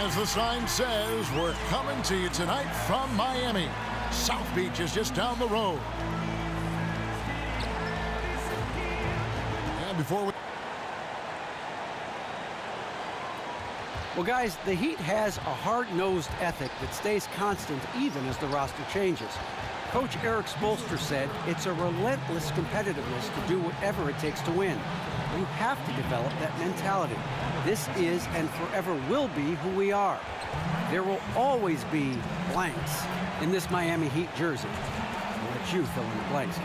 As the sign says, we're coming to you tonight from Miami. South Beach is just down the road. And before we... Well, guys, the Heat has a hard-nosed ethic that stays constant even as the roster changes. Coach Eric Spoelstra said it's a relentless competitiveness to do whatever it takes to win. You have to develop that mentality. This is and forever will be who we are. There will always be blanks in this Miami Heat jersey. I'll let you fill in the blanks.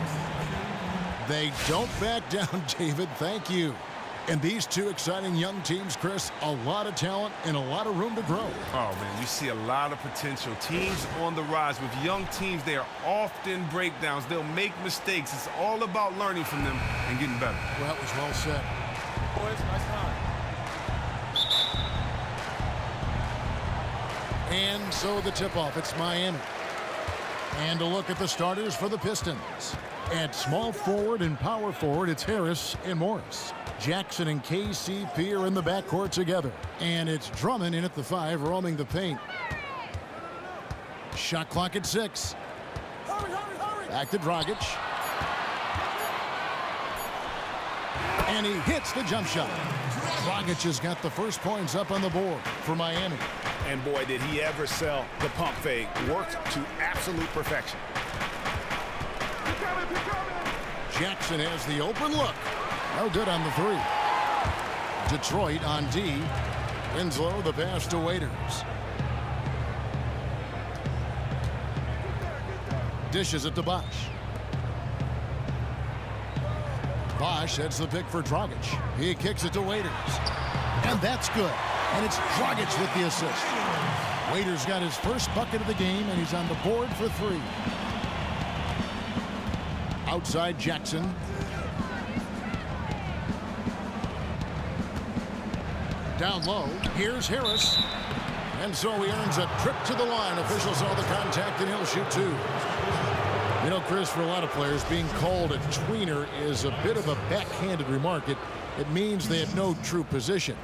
They don't back down, David. Thank you. And these two exciting young teams, Chris, a lot of talent and a lot of room to grow. Oh, man, you see a lot of potential. Teams on the rise. With young teams, they are often breakdowns. They'll make mistakes. It's all about learning from them and getting better. Well, that was well said. Boys, nice time. And so the tip-off, it's Miami. And a look at the starters for the Pistons. At small forward and power forward, it's Harris and Morris. Jackson and KCP are in the backcourt together. And it's Drummond in at the 5, roaming the paint. Shot clock at 6. Back to Dragic. And he hits the jump shot. Dragic has got the first points up on the board for Miami. And boy, did he ever sell the pump fake. Worked to absolute perfection. Jackson has the open look. No good on the 3. Detroit on D. Winslow the pass to Waiters. Dishes it to Bosch. Bosch heads the pick for Dragic. He kicks it to Waiters. And that's good. And it's Dragic with the assist. Waiters got his first bucket of the game, and he's on the board for 3. Outside Jackson. Down low. Here's Harris. And so he earns a trip to the line. Officials saw the contact, and he'll shoot 2. You know, Chris, for a lot of players, being called a tweener is a bit of a backhanded remark. It means they have no true position.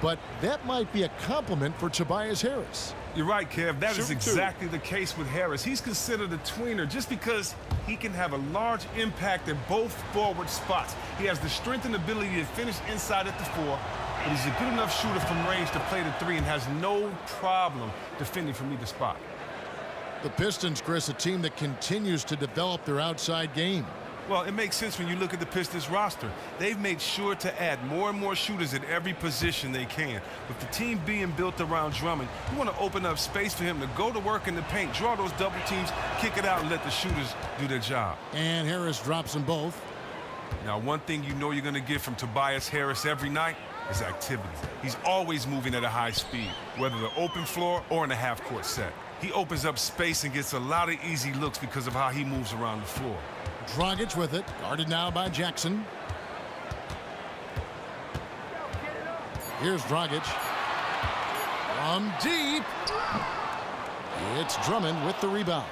But that might be a compliment for Tobias Harris. You're right, Kev. That is exactly the case with Harris. He's considered a tweener just because he can have a large impact at both forward spots. He has the strength and ability to finish inside at the 4, but he's a good enough shooter from range to play the 3 and has no problem defending from either spot. The Pistons, Chris, a team that continues to develop their outside game. Well, it makes sense when you look at the Pistons roster. They've made sure to add more and more shooters at every position they can. With the team being built around Drummond, you want to open up space for him to go to work in the paint, draw those double teams, kick it out, and let the shooters do their job. And Harris drops them both. Now, one thing you know you're going to get from Tobias Harris every night is activity. He's always moving at a high speed, whether the open floor or in a half-court set. He opens up space and gets a lot of easy looks because of how he moves around the floor. Dragic with it, guarded now by Jackson. Here's Dragic. From deep. It's Drummond with the rebound.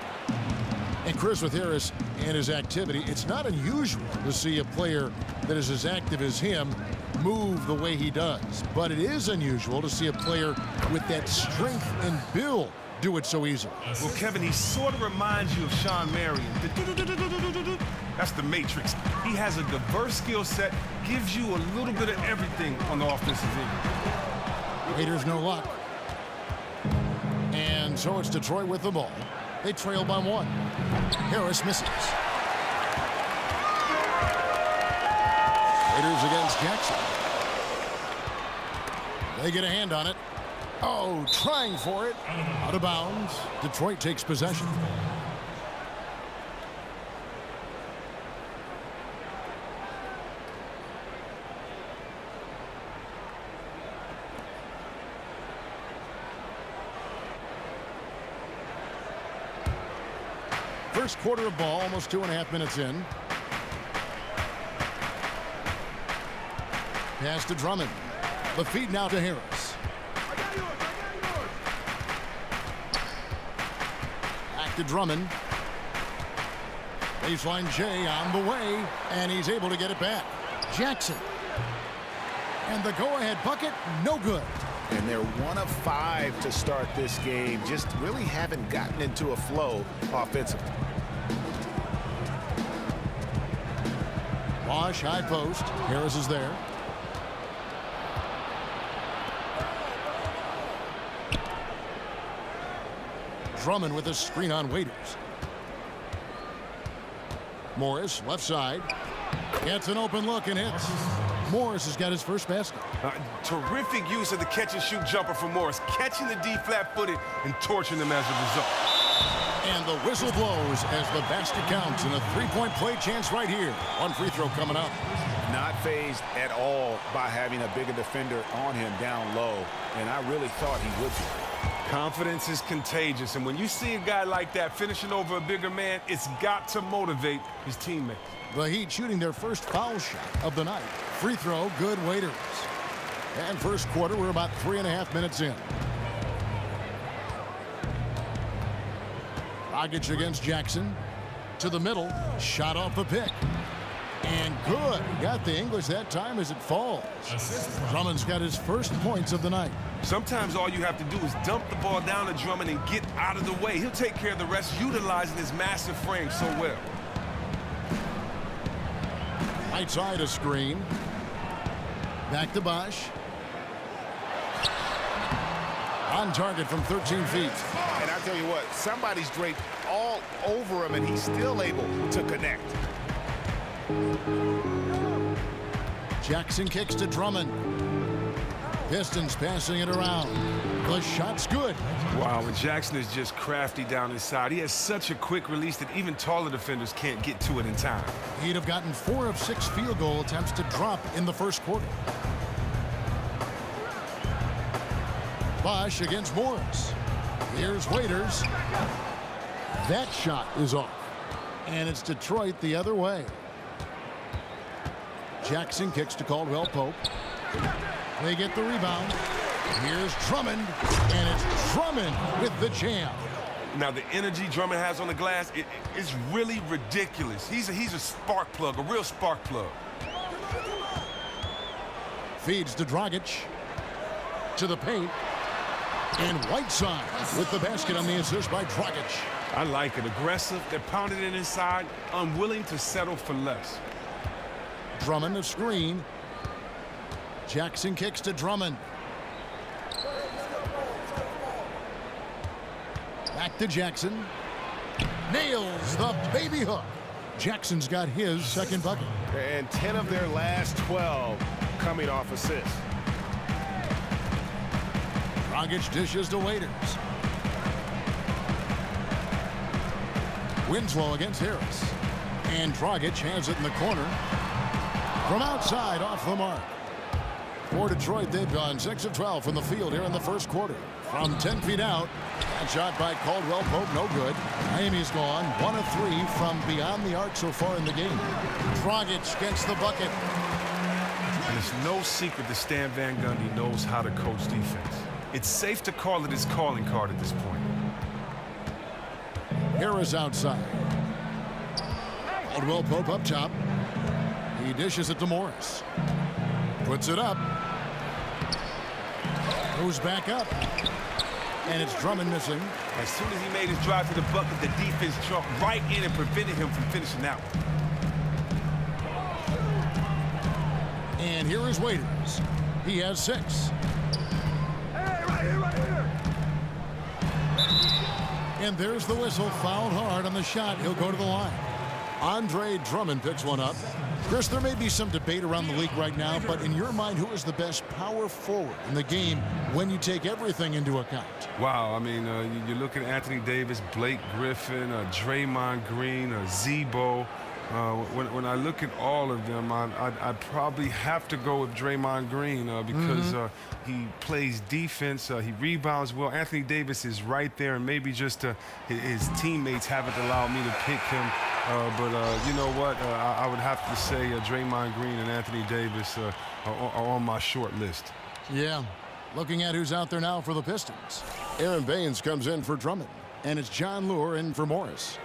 And Chris, with Harris and his activity, it's not unusual to see a player that is as active as him move the way he does. But it is unusual to see a player with that strength and build do it so easily. Well, Kevin, he sort of reminds you of Sean Marion. That's the Matrix. He has a diverse skill set, gives you a little bit of everything on the offensive end. Raiders no luck. And so it's Detroit with the ball. They trail by 1. Harris misses. Raiders against Jackson. They get a hand on it. Oh, trying for it. Out of bounds. Detroit takes possession. First quarter of ball, almost 2.5 minutes in. Pass to Drummond. The feed now to Harris. Back to Drummond. Baseline J on the way, and he's able to get it back. Jackson. And the go-ahead bucket, no good. and they're 1 of 5 to start this game. Just really haven't gotten into a flow offensively. Bosch, high post. Harris is there. Drummond with a screen on Waiters. Morris, left side. Gets an open look and hits. Morris has got his first basket. Terrific use of the catch-and-shoot jumper for Morris, catching the D flat-footed and torching them as a result. And the whistle blows as the basket counts, and a three-point play chance right here. One free throw coming up. Not fazed at all by having a bigger defender on him down low, and I really thought he would be. Confidence is contagious, and when you see a guy like that finishing over a bigger man, it's got to motivate his teammates. The Heat shooting their first foul shot of the night. Free throw, good. Waiters. And first quarter, we're about 3.5 minutes in. Dragic against Jackson. To the middle. Shot off the pick. And good. Got the English that time as it falls. Drummond's got his first points of the night. Sometimes all you have to do is dump the ball down to Drummond and get out of the way. He'll take care of the rest, utilizing his massive frame so well. Right side a screen. Back to Bosch. On target from 13 feet. And I tell you what, somebody's draped all over him, and he's still able to connect. Jackson kicks to Drummond. Pistons passing it around. The shot's good. Wow, and Jackson is just crafty down inside. He has such a quick release that even taller defenders can't get to it in time. He'd have gotten 4 of 6 field goal attempts to drop in the first quarter. Bosch against Morris. Here's Waiters. That shot is off. And it's Detroit the other way. Jackson kicks to Caldwell Pope. They get the rebound. Here's Drummond, and it's Drummond with the jam. Now, the energy Drummond has on the glass, it's really ridiculous. He's a spark plug, a real spark plug. Feeds to Dragic. To the paint. And Whiteside with the basket on the assist by Dragic. I like it. Aggressive. They're pounding it inside, unwilling to settle for less. Drummond a screen. Jackson kicks to Drummond. Back to Jackson. Nails the baby hook. Jackson's got his second bucket. And 10 of their last 12 coming off assists. Dragic dishes to Waiters. Winslow against Harris. And Dragic has it in the corner. From outside, off the mark. For Detroit, they've gone 6 of 12 from the field here in the first quarter. From 10 feet out, that shot by Caldwell Pope, no good. Miami's gone 1 of 3 from beyond the arc so far in the game. Dragic gets the bucket. And it's no secret that Stan Van Gundy knows how to coach defense. It's safe to call it his calling card at this point. Harris outside. Caldwell Pope up top. He dishes it to Morris. Puts it up. Goes back up. And it's Drummond missing. As soon as he made his drive to the bucket, the defense jumped right in and prevented him from finishing that one. And here is Waiters. He has 6. Hey, right here, right here. And there's the whistle. Fouled hard on the shot. He'll go to the line. Andre Drummond picks one up. Chris, there may be some debate around the league right now, but in your mind, who is the best power forward in the game when you take everything into account? Wow, I mean, you look at Anthony Davis, Blake Griffin, Draymond Green, Zebo. When I look at all of them, I'd probably have to go with Draymond Green because he plays defense, he rebounds well. Anthony Davis is right there, and maybe just his teammates haven't allowed me to pick him. But you know what? I would have to say Draymond Green and Anthony Davis are on my short list. Yeah. Looking at who's out there now for the Pistons. Aaron Baines comes in for Drummond, and it's John Lure in for Morris.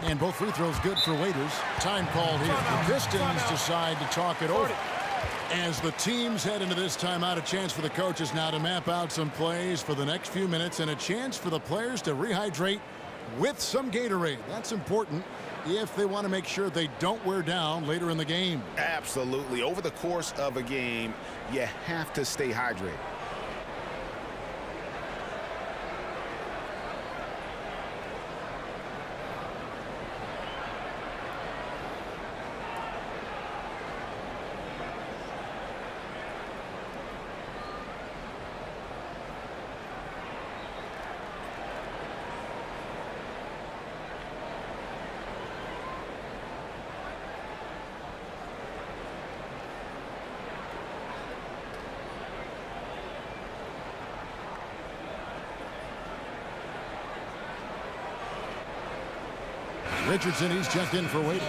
And both free throws good for Waiters. Time called here. The Pistons decide to talk it over. As the teams head into this timeout, a chance for the coaches now to map out some plays for the next few minutes and a chance for the players to rehydrate with some Gatorade. That's important if they want to make sure they don't wear down later in the game. Absolutely. Over the course of a game, you have to stay hydrated. Richardson, he's checked in for Waiters.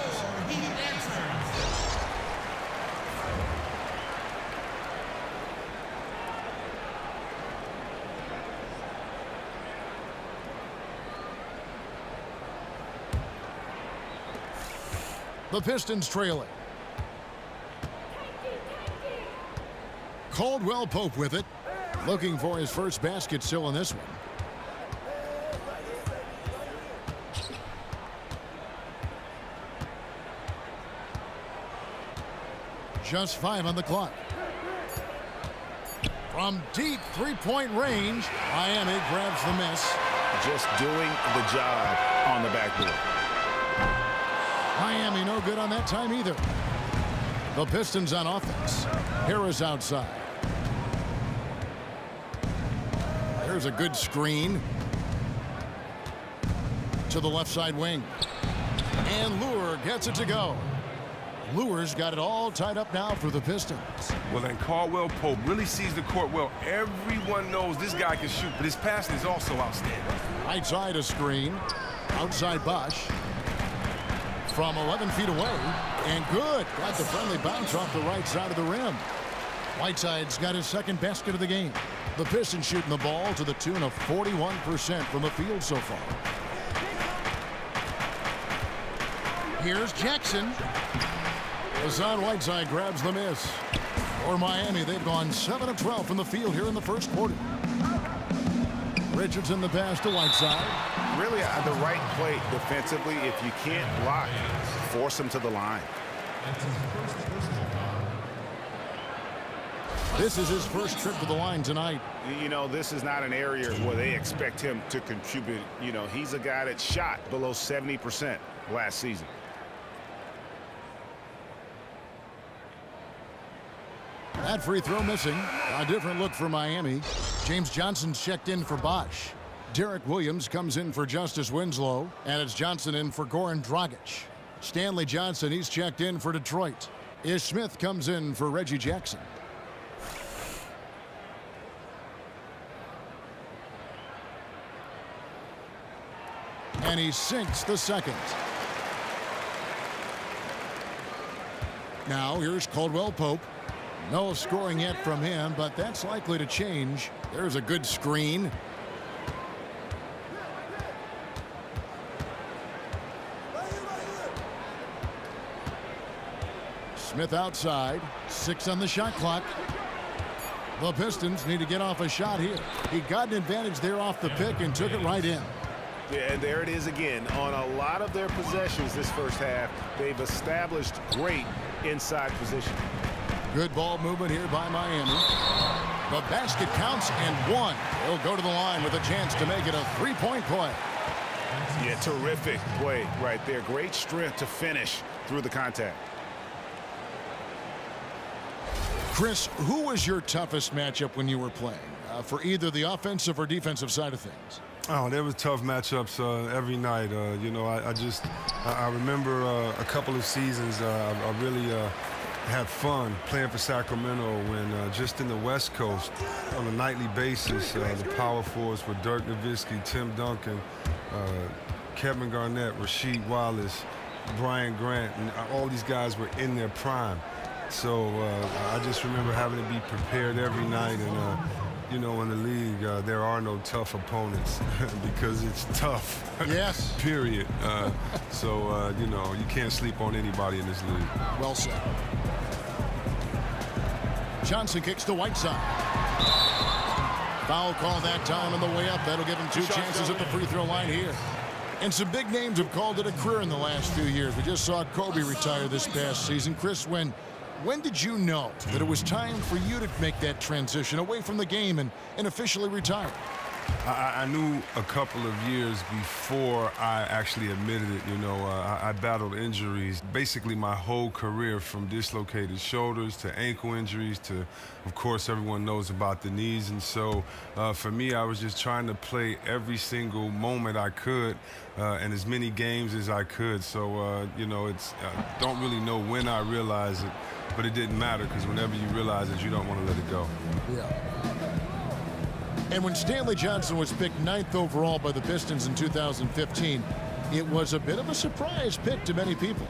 The Pistons trailing. Caldwell Pope with it. Looking for his first basket still in this one. Just 5 on the clock. From deep three-point range, Miami grabs the miss. Just doing the job on the backboard. Miami no good on that time either. The Pistons on offense. Harris outside. There's a good screen to the left side wing. And Lure gets it to go. Lure's got it all tied up now for the Pistons. Well, and Caldwell Pope really sees the court well. Everyone knows this guy can shoot, but his passing is also outstanding. Right side a screen. Outside Bosch. From 11 feet away. And good. Got the friendly bounce off the right side of the rim. Whiteside's got his second basket of the game. The Pistons shooting the ball to the tune of 41% from the field so far. Here's Jackson. Hassan Whiteside grabs the miss. For Miami, they've gone 7 of 12 from the field here in the first quarter. Richardson the pass to Whiteside. Really the right play defensively. If you can't block, force him to the line. This is his first trip to the line tonight. You know, this is not an area where they expect him to contribute. You know, he's a guy that shot below 70% last season. That free throw missing. A different look for Miami. James Johnson's checked in for Bosch. Derek Williams comes in for Justice Winslow. And it's Johnson in for Goran Dragic. Stanley Johnson, he's checked in for Detroit. Ish Smith comes in for Reggie Jackson. And he sinks the second. Now here's Caldwell Pope. No scoring yet from him, but that's likely to change. There's a good screen. Smith outside. 6 on the shot clock. The Pistons need to get off a shot here. He got an advantage there off the pick and took it right in. Yeah, and there it is again. On a lot of their possessions this first half, they've established great inside position. Good ball movement here by Miami. The basket counts and one. He'll go to the line with a chance to make it a three-point play. Yeah, terrific play right there. Great strength to finish through the contact. Chris, who was your toughest matchup when you were playing for either the offensive or defensive side of things? Oh, there was tough matchups every night. You know, I remember a couple of seasons I really had fun playing for Sacramento when just in the West Coast on a nightly basis, the power forwards were Dirk Nowitzki, Tim Duncan, Kevin Garnett, Rasheed Wallace, Brian Grant, and all these guys were in their prime. So I just remember having to be prepared every night and you know, in the league, there are no tough opponents because it's tough. Yes. Period. So, you know, you can't sleep on anybody in this league. Well said. Johnson kicks to Whiteside. Foul call that time on the way up. That'll give him 2 chances at the free throw line here. And some big names have called it a career in the last few years. We just saw Kobe retire this past season. Chris, when did you know that it was time for you to make that transition away from the game and officially retire? I knew a couple of years before I actually admitted it. You know, I battled injuries basically my whole career, from dislocated shoulders to ankle injuries to, of course, everyone knows about the knees. And so for me, I was just trying to play every single moment I could and as many games as I could. So, you know, don't really know when I realized it, but it didn't matter, because whenever you realize it, you don't want to let it go. Yeah. And when Stanley Johnson was picked 9th overall by the Pistons in 2015, it was a bit of a surprise pick to many people.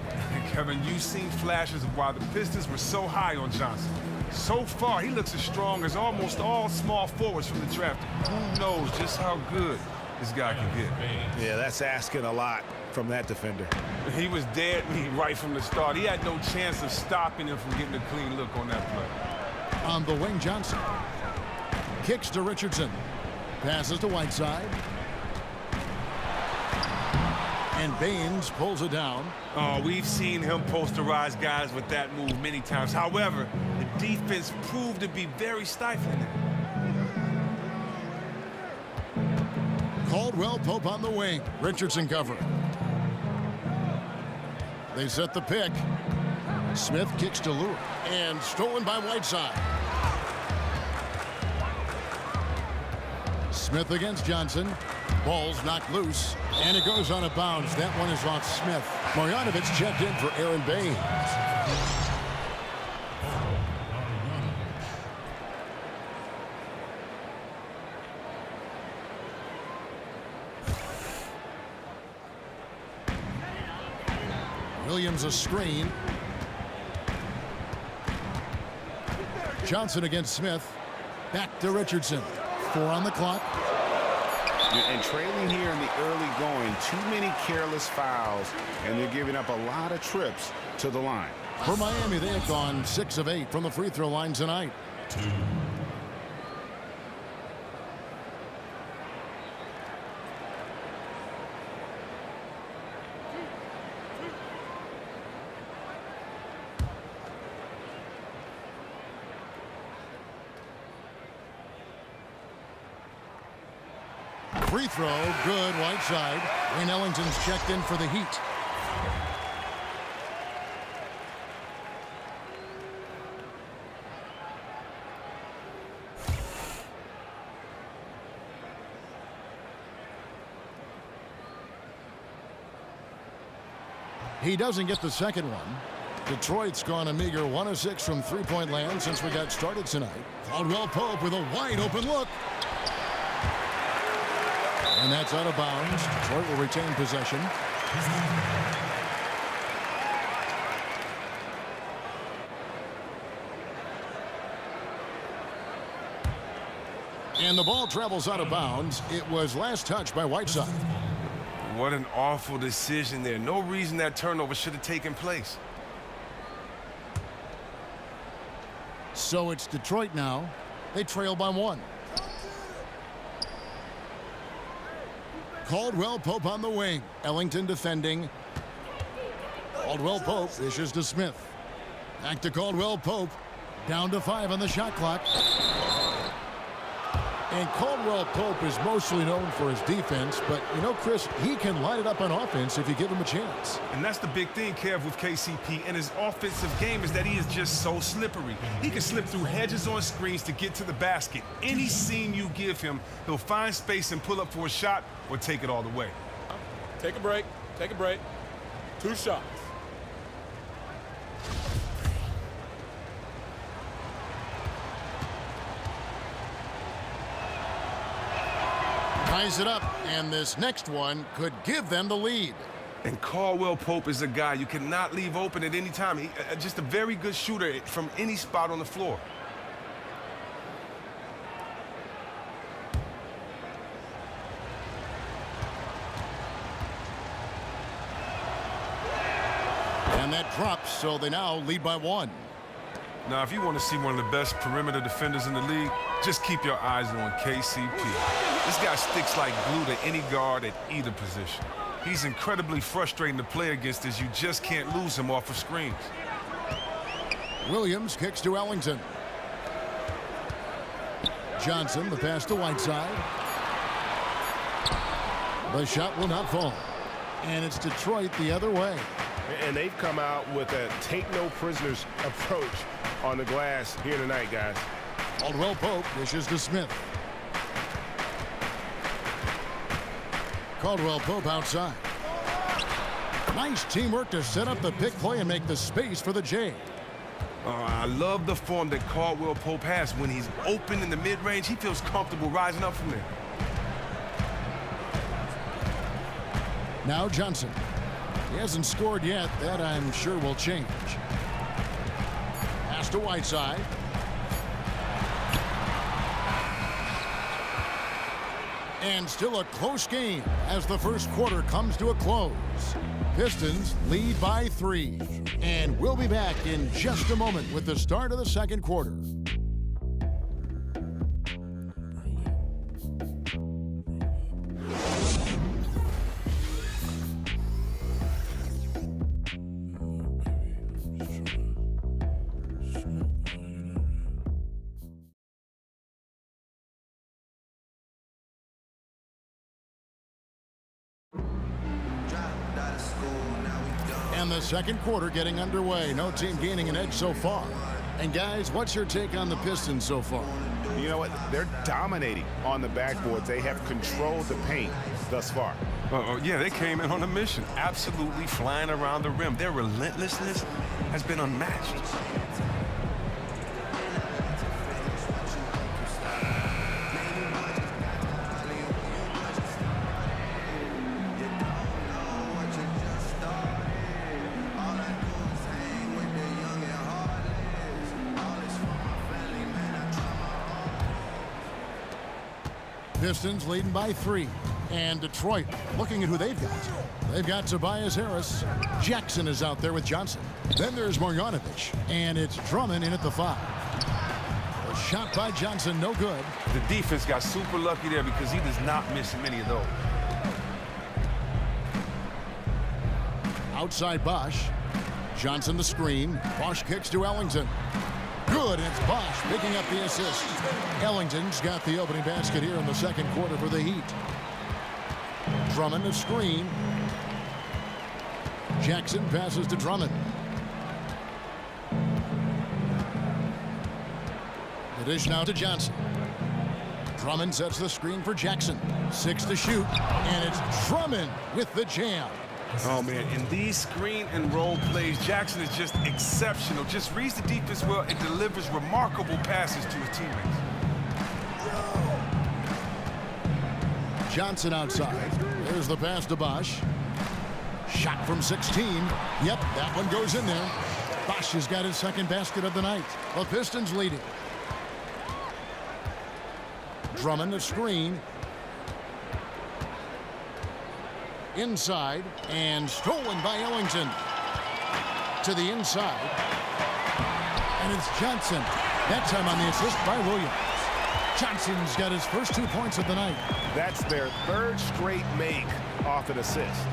Kevin, you've seen flashes of why the Pistons were so high on Johnson. So far, he looks as strong as almost all small forwards from the draft. Who knows just how good this guy can get? Yeah, that's asking a lot from that defender. He was dead meat right from the start. He had no chance of stopping him from getting a clean look on that play. On the wing, Johnson kicks to Richardson. Passes to Whiteside. And Baines pulls it down. Oh, we've seen him posterize guys with that move many times. However, the defense proved to be very stifling there. Caldwell Pope on the wing. Richardson covering. They set the pick. Smith kicks to Lure. And stolen by Whiteside. Smith against Johnson. Ball's knocked loose, and it goes on a bounce. That one is off Smith. Marjanovic checked in for Aaron Baines. Williams a screen. Johnson against Smith. Back to Richardson. 4 on the clock. And trailing here in the early going, too many careless fouls, and they're giving up a lot of trips to the line. For Miami, they have gone 6 of 8 from the free throw line tonight. Free throw, good, Whiteside. Wayne Ellington's checked in for the Heat. He doesn't get the second one. Detroit's gone a meager 1 of 6 from three-point land since we got started tonight. Caldwell Pope with a wide open look. And that's out of bounds. Detroit will retain possession. And the ball travels out of bounds. It was last touched by Whiteside. What an awful decision there. No reason that turnover should have taken place. So it's Detroit now. They trail by 1. Caldwell Pope on the wing. Ellington defending. Caldwell Pope dishes to Smith. Back to Caldwell Pope. Down to 5 on the shot clock. And Caldwell Pope is mostly known for his defense, but you know, Chris, he can light it up on offense if you give him a chance. And that's the big thing, Kev, with KCP and his offensive game, is that he is just so slippery. He can slip through hedges on screens to get to the basket. Any seam you give him, he'll find space and pull up for a shot or take it all the way. Take a break. Take a break. 2 shots. Ties it up, and this next one could give them the lead. And Caldwell Pope is a guy you cannot leave open at any time. He, just a very good shooter from any spot on the floor. And that drops, so they now lead by 1. Now, if you want to see one of the best perimeter defenders in the league, just keep your eyes on KCP. This guy sticks like glue to any guard at either position. He's incredibly frustrating to play against as you just can't lose him off of screens. Williams kicks to Ellington. Johnson, the pass to Whiteside. The shot will not fall. And it's Detroit the other way. And they've come out with a take-no-prisoners approach on the glass here tonight, guys. Caldwell Pope dishes to Smith. Caldwell Pope outside. Nice teamwork to set up the pick play and make the space for the J. I love the form that Caldwell Pope has. When he's open in the mid-range, he feels comfortable rising up from there. Now Johnson. He hasn't scored yet. That, I'm sure, will change. Pass to Whiteside. And still a close game as the first quarter comes to a close. Pistons lead by 3. And we'll be back in just a moment with the start of the second quarter. And the second quarter getting underway. No team gaining an edge so far. And guys, what's your take on the Pistons so far? You know what? They're dominating on the backboards. They have controlled the paint thus far. Yeah, they came in on a mission, absolutely flying around the rim. Their relentlessness has been unmatched. Pistons leading by 3. And Detroit looking at who they've got. They've got Tobias Harris. Jackson is out there with Johnson. Then there's Marjanovic. And it's Drummond in at the 5. A shot by Johnson, no good. The defense got super lucky there because he does not miss many of those. Outside Bosch. Johnson the screen. Bosch kicks to Ellington. Good, and it's Bosch picking up the assist. Ellington's got the opening basket here in the second quarter for the Heat. Drummond a screen. Jackson passes to Drummond. The dish now to Johnson. Drummond sets the screen for Jackson. 6 to shoot, and it's Drummond with the jam. Oh, man, in these screen and roll plays, Jackson is just exceptional. Just reads the defense well and delivers remarkable passes to his teammates. Johnson outside. There's the pass to Bosch. Shot from 16. Yep, that one goes in there. Bosch has got his second basket of the night. The Pistons leading. Drummond the screen. Inside, and stolen by Ellington. To the inside. And it's Johnson. That time on the assist by Williams. Johnson's got his first 2 points of the night. That's their third straight make off an assist.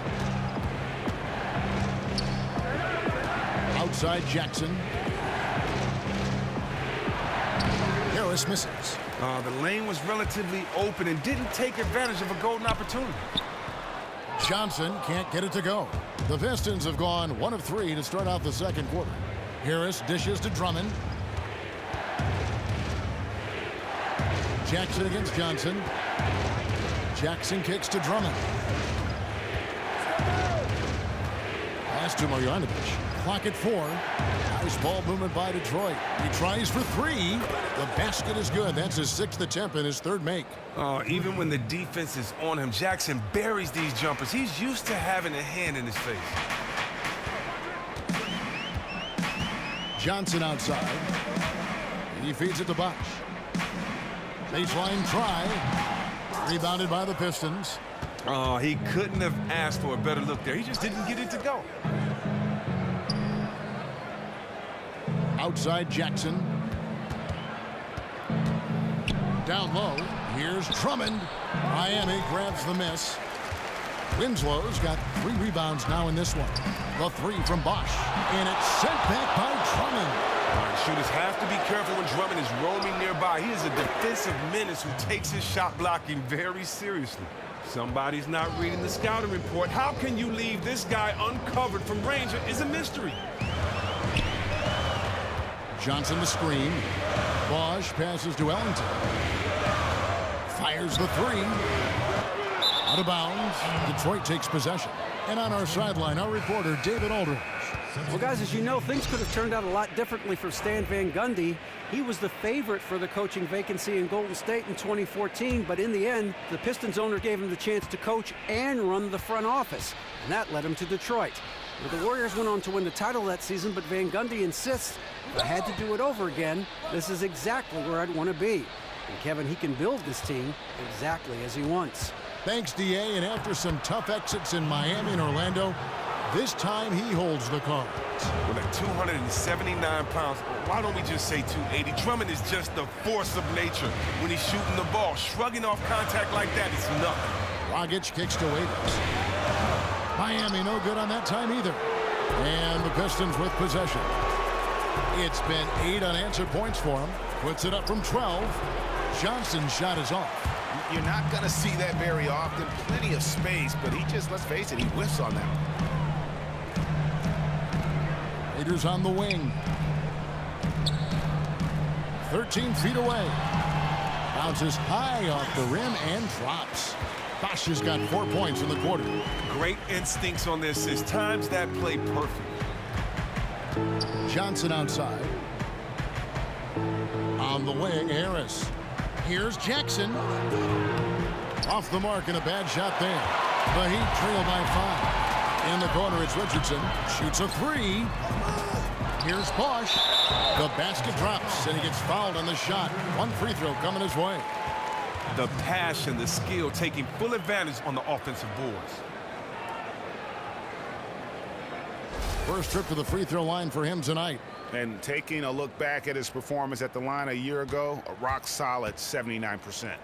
Outside Jackson. Harris misses. The lane was relatively open and didn't take advantage of a golden opportunity. Johnson can't get it to go. The Pistons have gone 1 of 3 to start out the second quarter. Harris dishes to Drummond. Jackson against Johnson. Jackson kicks to Drummond. Pass to Marjanovic. Clock at 4. Nice ball movement by Detroit. He tries for 3. The basket is good. That's his 6th attempt and his 3rd make. Even when the defense is on him, Jackson buries these jumpers. He's used to having a hand in his face. Johnson outside. He feeds it to Bosch. Baseline try. Rebounded by the Pistons. He couldn't have asked for a better look there. He just didn't get it to go. Outside Jackson. Down low. Here's Drummond. Miami grabs the miss. Winslow's got 3 rebounds now in this one. The 3 from Bosch. And it's sent back by Drummond. Shooters have to be careful when Drummond is roaming nearby. He is a defensive menace who takes his shot blocking very seriously. Somebody's not reading the scouting report. How can you leave this guy uncovered from range? It's a mystery. Johnson the screen. Bosch passes to Ellington. Fires the 3. Out of bounds. Detroit takes possession. And on our sideline, our reporter, David Aldridge. Well, guys, as you know, things could have turned out a lot differently for Stan Van Gundy. He was the favorite for the coaching vacancy in Golden State in 2014, but in the end, the Pistons owner gave him the chance to coach and run the front office, and that led him to Detroit. Well, the Warriors went on to win the title that season, but Van Gundy insists, if I had to do it over again, this is exactly where I'd want to be. And Kevin, he can build this team exactly as he wants. Thanks, D.A., and after some tough exits in Miami and Orlando, this time he holds the cards. With at 279 pounds, why don't we just say 280? Drummond is just the force of nature when he's shooting the ball. Shrugging off contact like that is nothing. Dragic kicks to Waiters. Miami no good on that time either. And the Pistons with possession. It's been 8 unanswered points for him. Puts it up from 12. Johnson's shot is off. You're not going to see that very often. Plenty of space, but he just, let's face it, he whiffs on that one. Waiters on the wing. 13 feet away. Bounces high off the rim and drops. Bosch has got 4 points in the quarter. Great instincts on this. There's times that play perfect. Johnson outside. On the wing, Harris. Here's Jackson. Off the mark and a bad shot there. The Heat trail by 5. In the corner, it's Richardson. Shoots a 3. Here's Bosch. The basket drops, and he gets fouled on the shot. 1 free throw coming his way. The passion, the skill, taking full advantage on the offensive boards. First trip to the free throw line for him tonight. And taking a look back at his performance at the line a year ago, a rock solid 79%.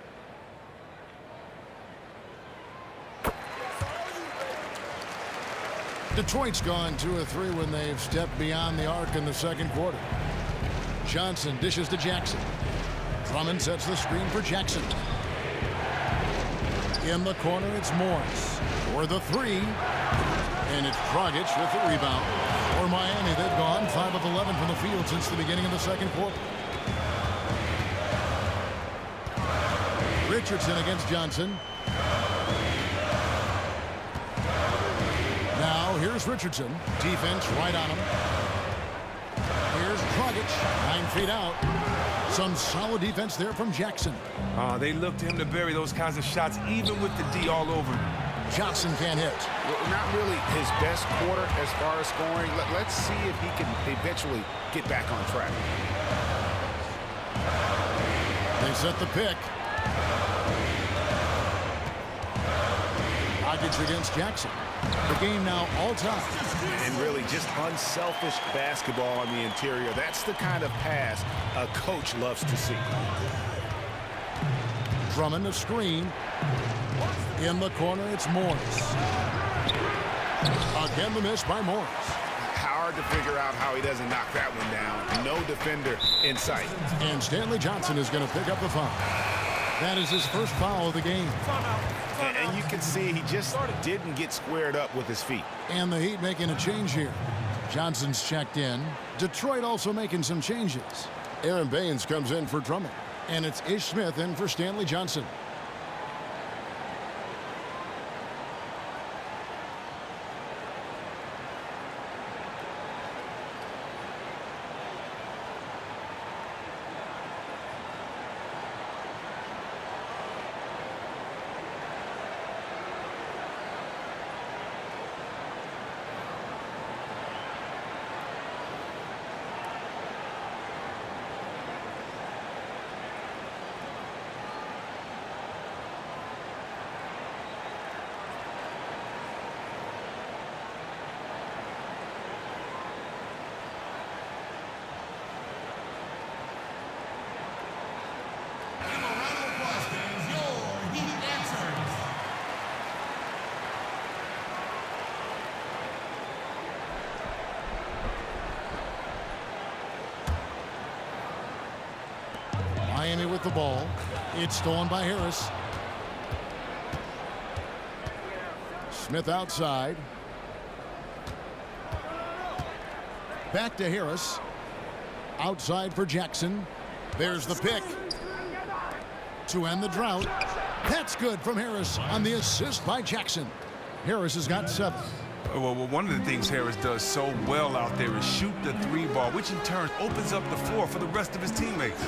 Detroit's gone 2 of 3 when they've stepped beyond the arc in the second quarter. Johnson dishes to Jackson. Drummond sets the screen for Jackson. In the corner, it's Morris for the 3. And it's Dragic with the rebound. For Miami, they've gone 5 of 11 from the field since the beginning of the second quarter. Richardson against Johnson. Now here's Richardson. Defense right on him. Here's Dragic, 9 feet out. Some solid defense there from Jackson. They look to him to bury those kinds of shots, even with the D all over him. Johnson can't hit. Well, not really his best quarter as far as scoring. Let's see if he can eventually get back on track. They set the pick. Dragic against Jackson. The game now all time. And really just unselfish basketball on the interior. That's the kind of pass a coach loves to see. Drummond a screen. In the corner, it's Morris. Again, the miss by Morris. Hard to figure out how he doesn't knock that one down. No defender in sight. And Stanley Johnson is going to pick up the foul. That is his first foul of the game. And you can see he just didn't get squared up with his feet. And the Heat making a change here. Johnson's checked in. Detroit also making some changes. Aaron Baines comes in for Drummond. And it's Ish Smith in for Stanley Johnson. with the ball. It's stolen by Harris. Smith outside. Back to Harris. Outside for Jackson. There's the pick to end the drought. That's good from Harris on the assist by Jackson. Harris has got 7. Well, one of the things Harris does so well out there is shoot the 3 ball, which in turn opens up the floor for the rest of his teammates.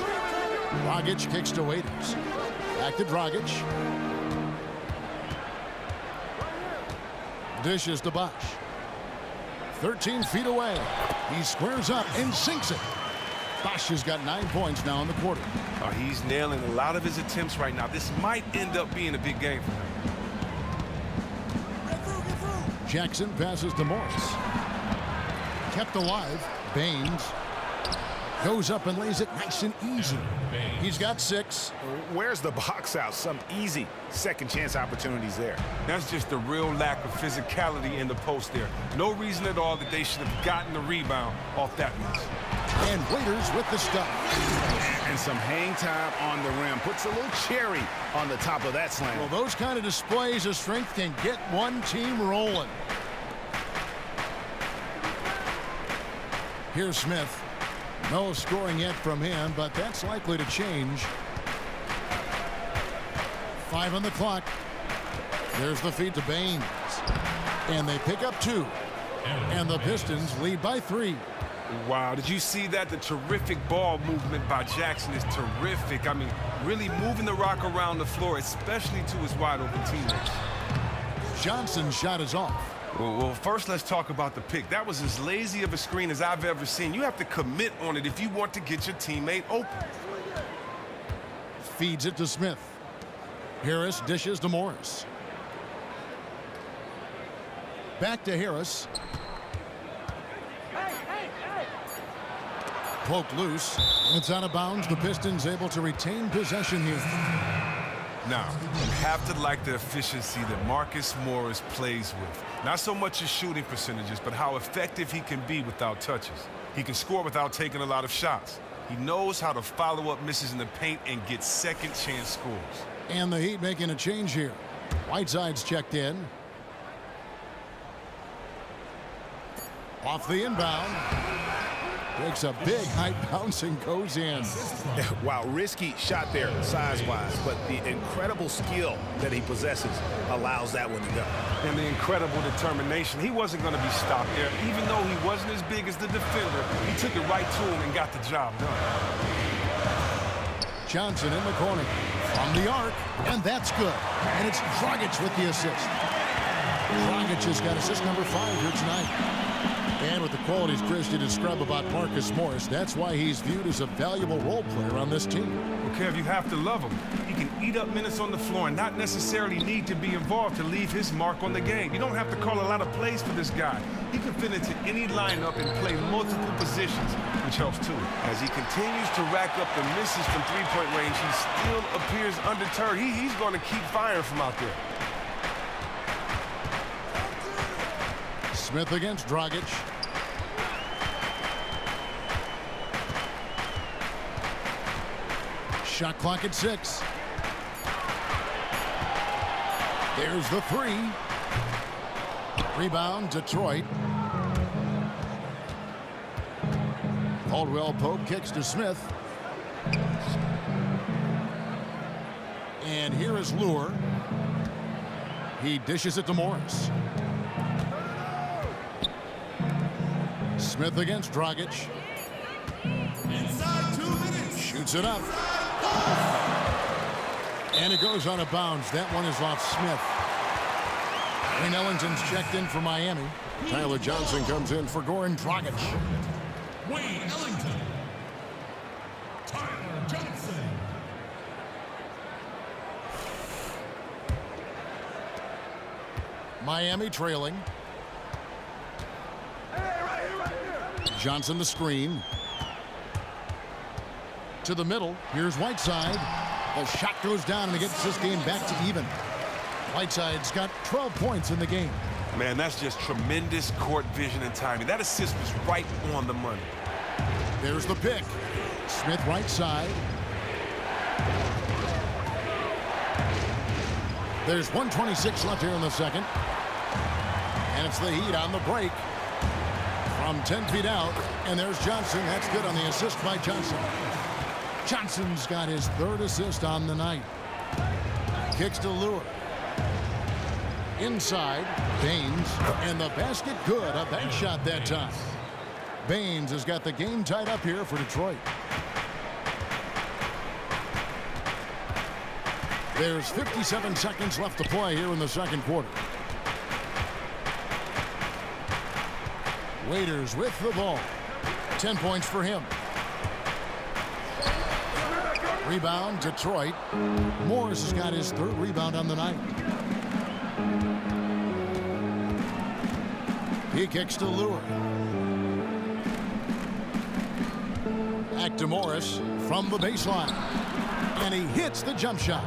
Dragic kicks to Waiters. Back to Dragic. Dishes to Bosch. 13 feet away. He squares up and sinks it. Bosch has got 9 points now in the quarter. He's nailing a lot of his attempts right now. This might end up being a big game for him. Jackson passes to Morris. Kept alive. Baines goes up and lays it nice and easy. He's got 6. Where's the box out? Some easy second chance opportunities there. That's just a real lack of physicality in the post there. No reason at all that they should have gotten the rebound off that miss. And Waiters with the stuff. And some hang time on the rim. Puts a little cherry on the top of that slam. Well, those kind of displays of strength can get one team rolling. Here's Smith. No scoring yet from him, but that's likely to change. 5 on the clock. There's the feed to Baines. And they pick up 2. And the Pistons lead by 3. Wow, did you see that? The terrific ball movement by Jackson is terrific. I mean, really moving the rock around the floor, especially to his wide-open teammates. Johnson's shot is off. Well, first let's talk about the pick. That was as lazy of a screen as I've ever seen. You have to commit on it if you want to get your teammate open. Feeds it to Smith. Harris dishes to Morris. Back to Harris. Poked loose. It's out of bounds. The Pistons able to retain possession here. Now, you have to like the efficiency that Marcus Morris plays with. Not so much his shooting percentages, but how effective he can be without touches. He can score without taking a lot of shots. He knows how to follow up misses in the paint and get second chance scores. And the Heat making a change here. Whiteside's checked in. Off the inbound. Takes a big high bounce and goes in. Wow, risky shot there size-wise, but the incredible skill that he possesses allows that one to go. And the incredible determination. He wasn't going to be stopped there. Even though he wasn't as big as the defender, he took it right to him and got the job done. Johnson in the corner. From the arc, and that's good. And it's Dragic with the assist. Dragic has got assist number 5 here tonight. And with the qualities Chris did describe about Marcus Morris, that's why he's viewed as a valuable role player on this team. Well, Kev, you have to love him. He can eat up minutes on the floor and not necessarily need to be involved to leave his mark on the game. You don't have to call a lot of plays for this guy. He can fit into any lineup and play multiple positions, which helps too. As he continues to rack up the misses from three-point range, he still appears undeterred. He's going to keep firing from out there. Smith against Dragic. Shot clock at 6. There's the 3. Rebound, Detroit. Caldwell Pope kicks to Smith. And here is Lure. He dishes it to Morris. Smith against Dragic. Inside 2 minutes. Shoots it up. And it goes out of bounds. That one is off Smith. Wayne Ellington's checked in for Miami. Tyler Johnson comes in for Goran Dragic. Wayne Ellington. Tyler Johnson. Miami trailing. Johnson the screen. To the middle. Here's Whiteside. The shot goes down and it gets this game back to even. Whiteside's got 12 points in the game. Man, that's just tremendous court vision and timing. That assist was right on the money. There's the pick. Smith right side. There's 1:26 left here in the second. And it's the Heat on the break. From 10 feet out. And there's Johnson. That's good on the assist by Johnson. Johnson's got his third assist on the night. Kicks to Lure. Inside, Baines. And the basket good. A bank shot that time. Baines has got the game tied up here for Detroit. There's 57 seconds left to play here in the second quarter. Waiters with the ball. 10 points for him. Rebound, Detroit. Morris has got his third rebound on the night. He kicks to Lure. Back to Morris from the baseline. And he hits the jump shot.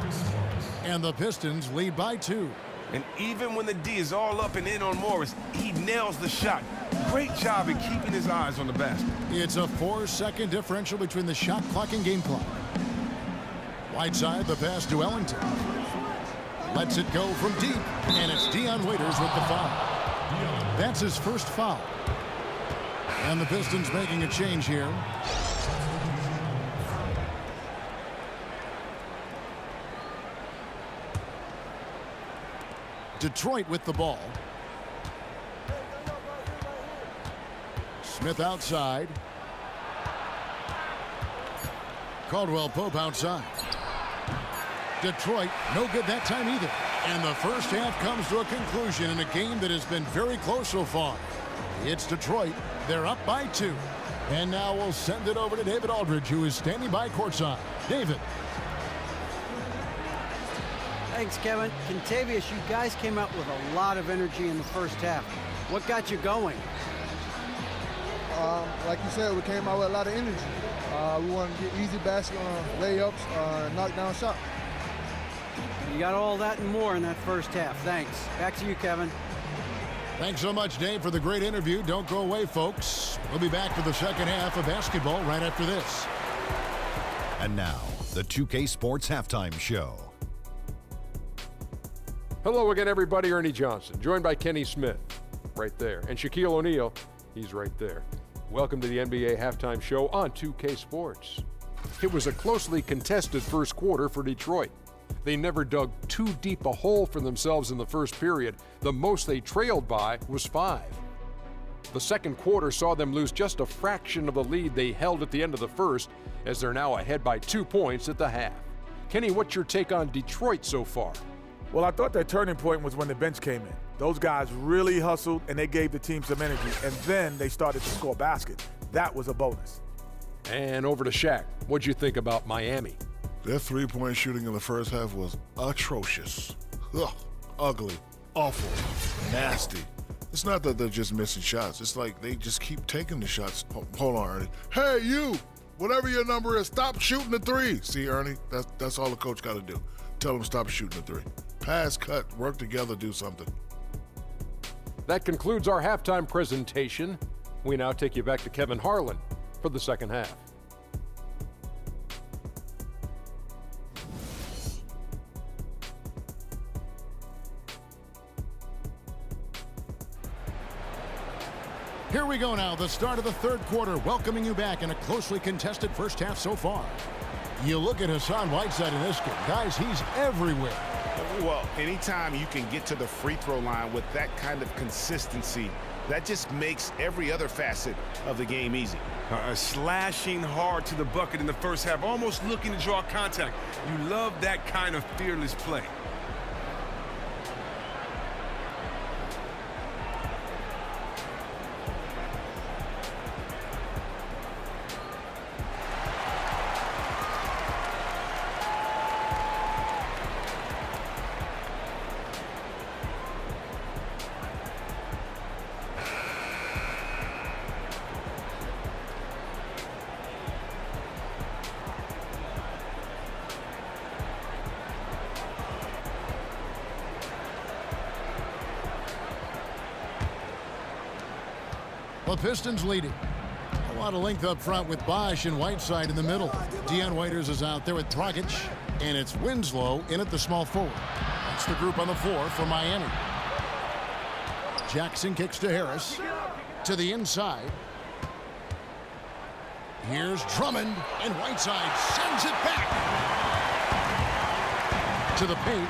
And the Pistons lead by 2. And even when the D is all up and in on Morris, he nails the shot. Great job in keeping his eyes on the basket. It's a 4-second differential between the shot clock and game clock. Whiteside, the pass to Ellington. Lets it go from deep, and it's Dion Waiters with the foul. That's his first foul. And the Pistons making a change here. Detroit with the ball. Smith outside. Caldwell Pope outside. Detroit, no good that time either. And the first half comes to a conclusion in a game that has been very close so far. It's Detroit. They're up by 2. And now we'll send it over to David Aldridge, who is standing by courtside. David. Thanks, Kevin. Contavious, you guys came out with a lot of energy in the first half. What got you going? Like you said, we came out with a lot of energy. We wanted to get easy basket layups, knock down shots. You got all that and more in that first half. Thanks. Back to you, Kevin. Thanks so much, Dave, for the great interview. Don't go away, folks. We'll be back for the second half of basketball right after this. And now, the 2K Sports Halftime Show. Hello again, everybody. Ernie Johnson, joined by Kenny Smith, right there. And Shaquille O'Neal, he's right there. Welcome to the NBA Halftime Show on 2K Sports. It was a closely contested first quarter for Detroit. They never dug too deep a hole for themselves in the first period. The most they trailed by was 5. The second quarter saw them lose just a fraction of the lead they held at the end of the first, as they're now ahead by 2 points at the half. Kenny, what's your take on Detroit so far? Well, I thought that turning point was when the bench came in. Those guys really hustled, and they gave the team some energy, and then they started to score baskets. That was a bonus. And over to Shaq. What'd you think about Miami? Their three-point shooting in the first half was atrocious. Ugh, ugly, awful, nasty. It's not that they're just missing shots. It's like they just keep taking the shots. Hold on, Ernie. Hey, you, whatever your number is, stop shooting the three. See, Ernie, that's all the coach got to do. Tell them stop shooting the three. Pass, cut, work together, do something. That concludes our halftime presentation. We now take you back to Kevin Harlan for the second half. Here we go now, the start of the third quarter, welcoming you back in a closely contested first half so far. You look at Hassan Whiteside in this game. Guys, he's everywhere. Well, anytime you can get to the free throw line with that kind of consistency, that just makes every other facet of the game easy. Slashing hard to the bucket in the first half, almost looking to draw contact. You love that kind of fearless play. The Pistons leading. A lot of length up front with Bosch and Whiteside in the middle. Dion Waiters is out there with Dragic, and it's Winslow in at the small forward. That's the group on the floor for Miami. Jackson kicks to Harris. To the inside. Here's Drummond, and Whiteside sends it back. To the paint.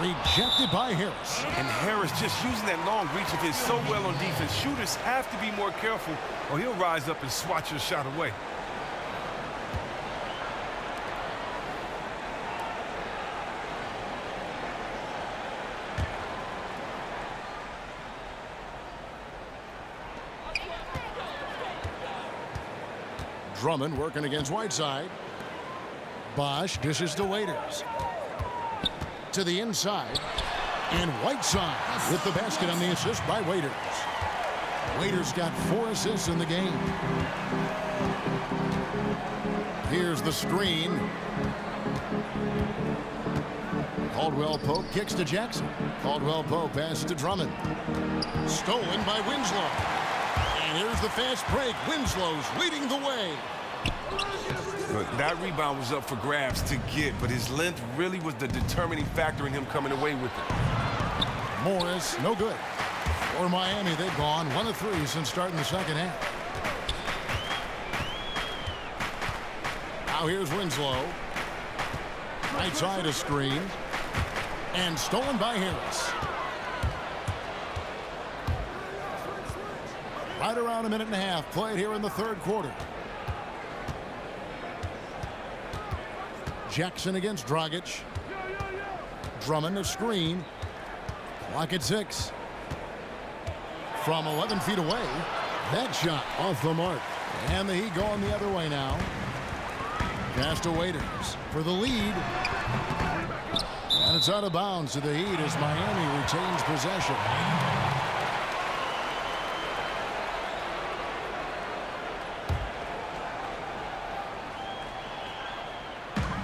Rejected by Harris. And Harris just using that long reach of his so well on defense. Shooters have to be more careful or he'll rise up and swat your shot away. Drummond working against Whiteside. Bosch dishes to Waiters. To the inside. And Whiteside with the basket on the assist by Waiters. Waiters got 4 assists in the game. Here's the screen. Caldwell Pope kicks to Jackson. Caldwell Pope passes to Drummond. Stolen by Winslow. And here's the fast break. Winslow's leading the way. That rebound was up for grabs to get, but his length really was the determining factor in him coming away with it. Morris, no good. For Miami, they've gone 1 of 3 since starting the second half. Now here's Winslow. Right side a screen. And stolen by Harris. Right around a minute and a half played here in the third quarter. Jackson against Dragic. Drummond a screen. Clock at 6. From 11 feet away. That shot off the mark. And the Heat going the other way now. Pass to Waiters for the lead. And it's out of bounds to the Heat as Miami retains possession.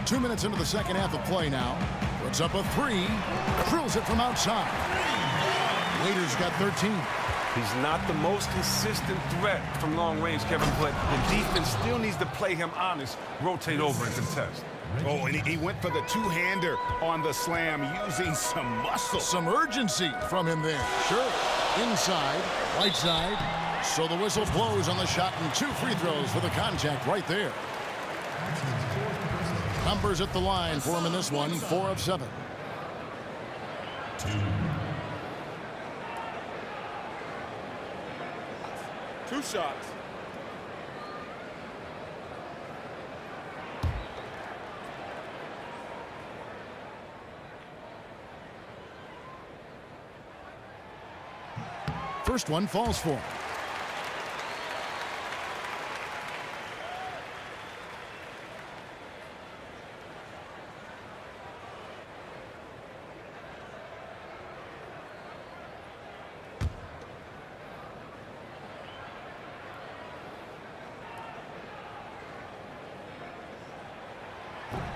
Two minutes into the second half of play now. Puts up a 3. Drills it from outside. Waiters got 13. He's not the most consistent threat from long range, Kevin, but the defense still needs to play him honest, rotate over and contest. Oh, and he went for the two-hander on the slam using some muscle. Some urgency from him there. Sure. Inside, right side. So the whistle blows on the shot and 2 free throws for the contact right there. Numbers at the line for him in this one, 4 of 7. 2 shots. First one falls for him.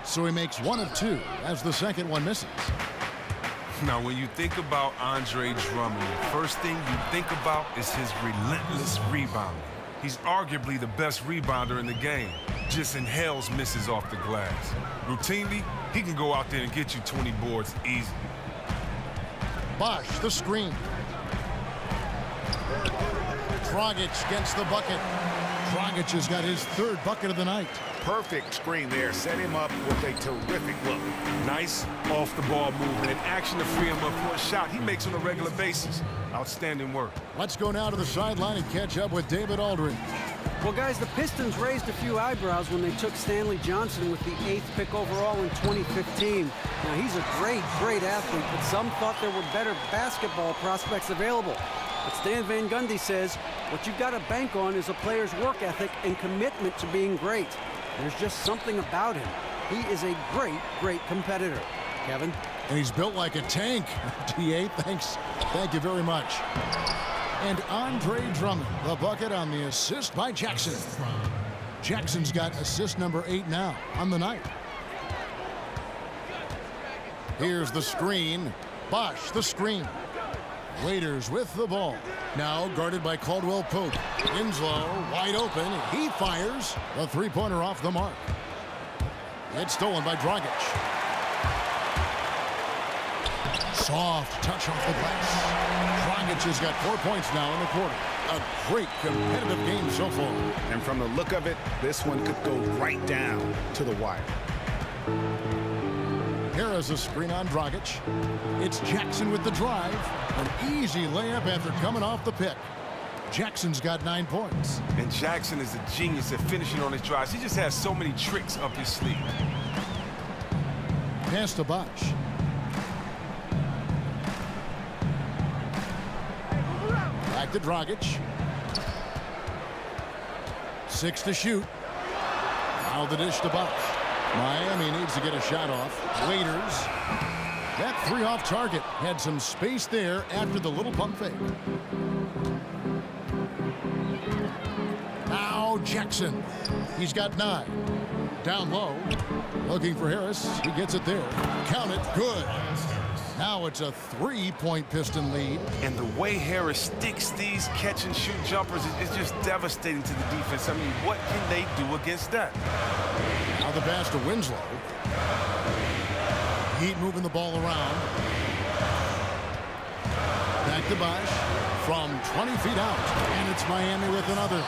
So he makes 1 of 2 as the second one misses. Now, when you think about Andre Drummond, the first thing you think about is his relentless rebounding. He's arguably the best rebounder in the game. Just inhales misses off the glass. Routinely, he can go out there and get you 20 boards easy. Bosch, the screen. Dragic gets the bucket. Dragic has got his 3rd bucket of the night. Perfect screen there. Set him up with a terrific look. Nice off-the-ball movement and action to free him up for a shot he makes on a regular basis. Outstanding work. Let's go now to the sideline and catch up with David Aldridge. Well, guys, the Pistons raised a few eyebrows when they took Stanley Johnson with the 8th pick overall in 2015. Now, he's a great athlete, but some thought there were better basketball prospects available. But Stan Van Gundy says what you've got to bank on is a player's work ethic and commitment to being great. There's just something about him. He is a great competitor. Kevin? And he's built like a tank. DA, thanks. Thank you very much. And Andre Drummond, the bucket on the assist by Jackson. Jackson's got assist number 8 now on the night. Here's the screen. Bosch, the screen. Waiters with the ball. Now guarded by Caldwell Pope. Winslow wide open. He fires. A three-pointer off the mark. It's stolen by Dragic. Soft touch off the glass. Dragic has got 4 points now in the quarter. A great competitive game so far. And from the look of it, this one could go right down to the wire. Here is a screen on Dragic. It's Jackson with the drive. An easy layup after coming off the pick. Jackson's got 9 points. And Jackson is a genius at finishing on his drives. He just has so many tricks up his sleeve. Pass to Bosch. Back to Dragic. 6 to shoot. Now the dish to Bosch. Miami needs to get a shot off. Waiters. That three off target. Had some space there after the little pump fake. Now Jackson. He's got 9. Down low. Looking for Harris. He gets it there. Count it. Good. Now it's a 3-point Piston lead. And the way Harris sticks these catch-and-shoot jumpers is just devastating to the defense. I mean, what can they do against that? Now the pass to Winslow. Heat moving the ball around. Back to Bosch from 20 feet out. And it's Miami with another.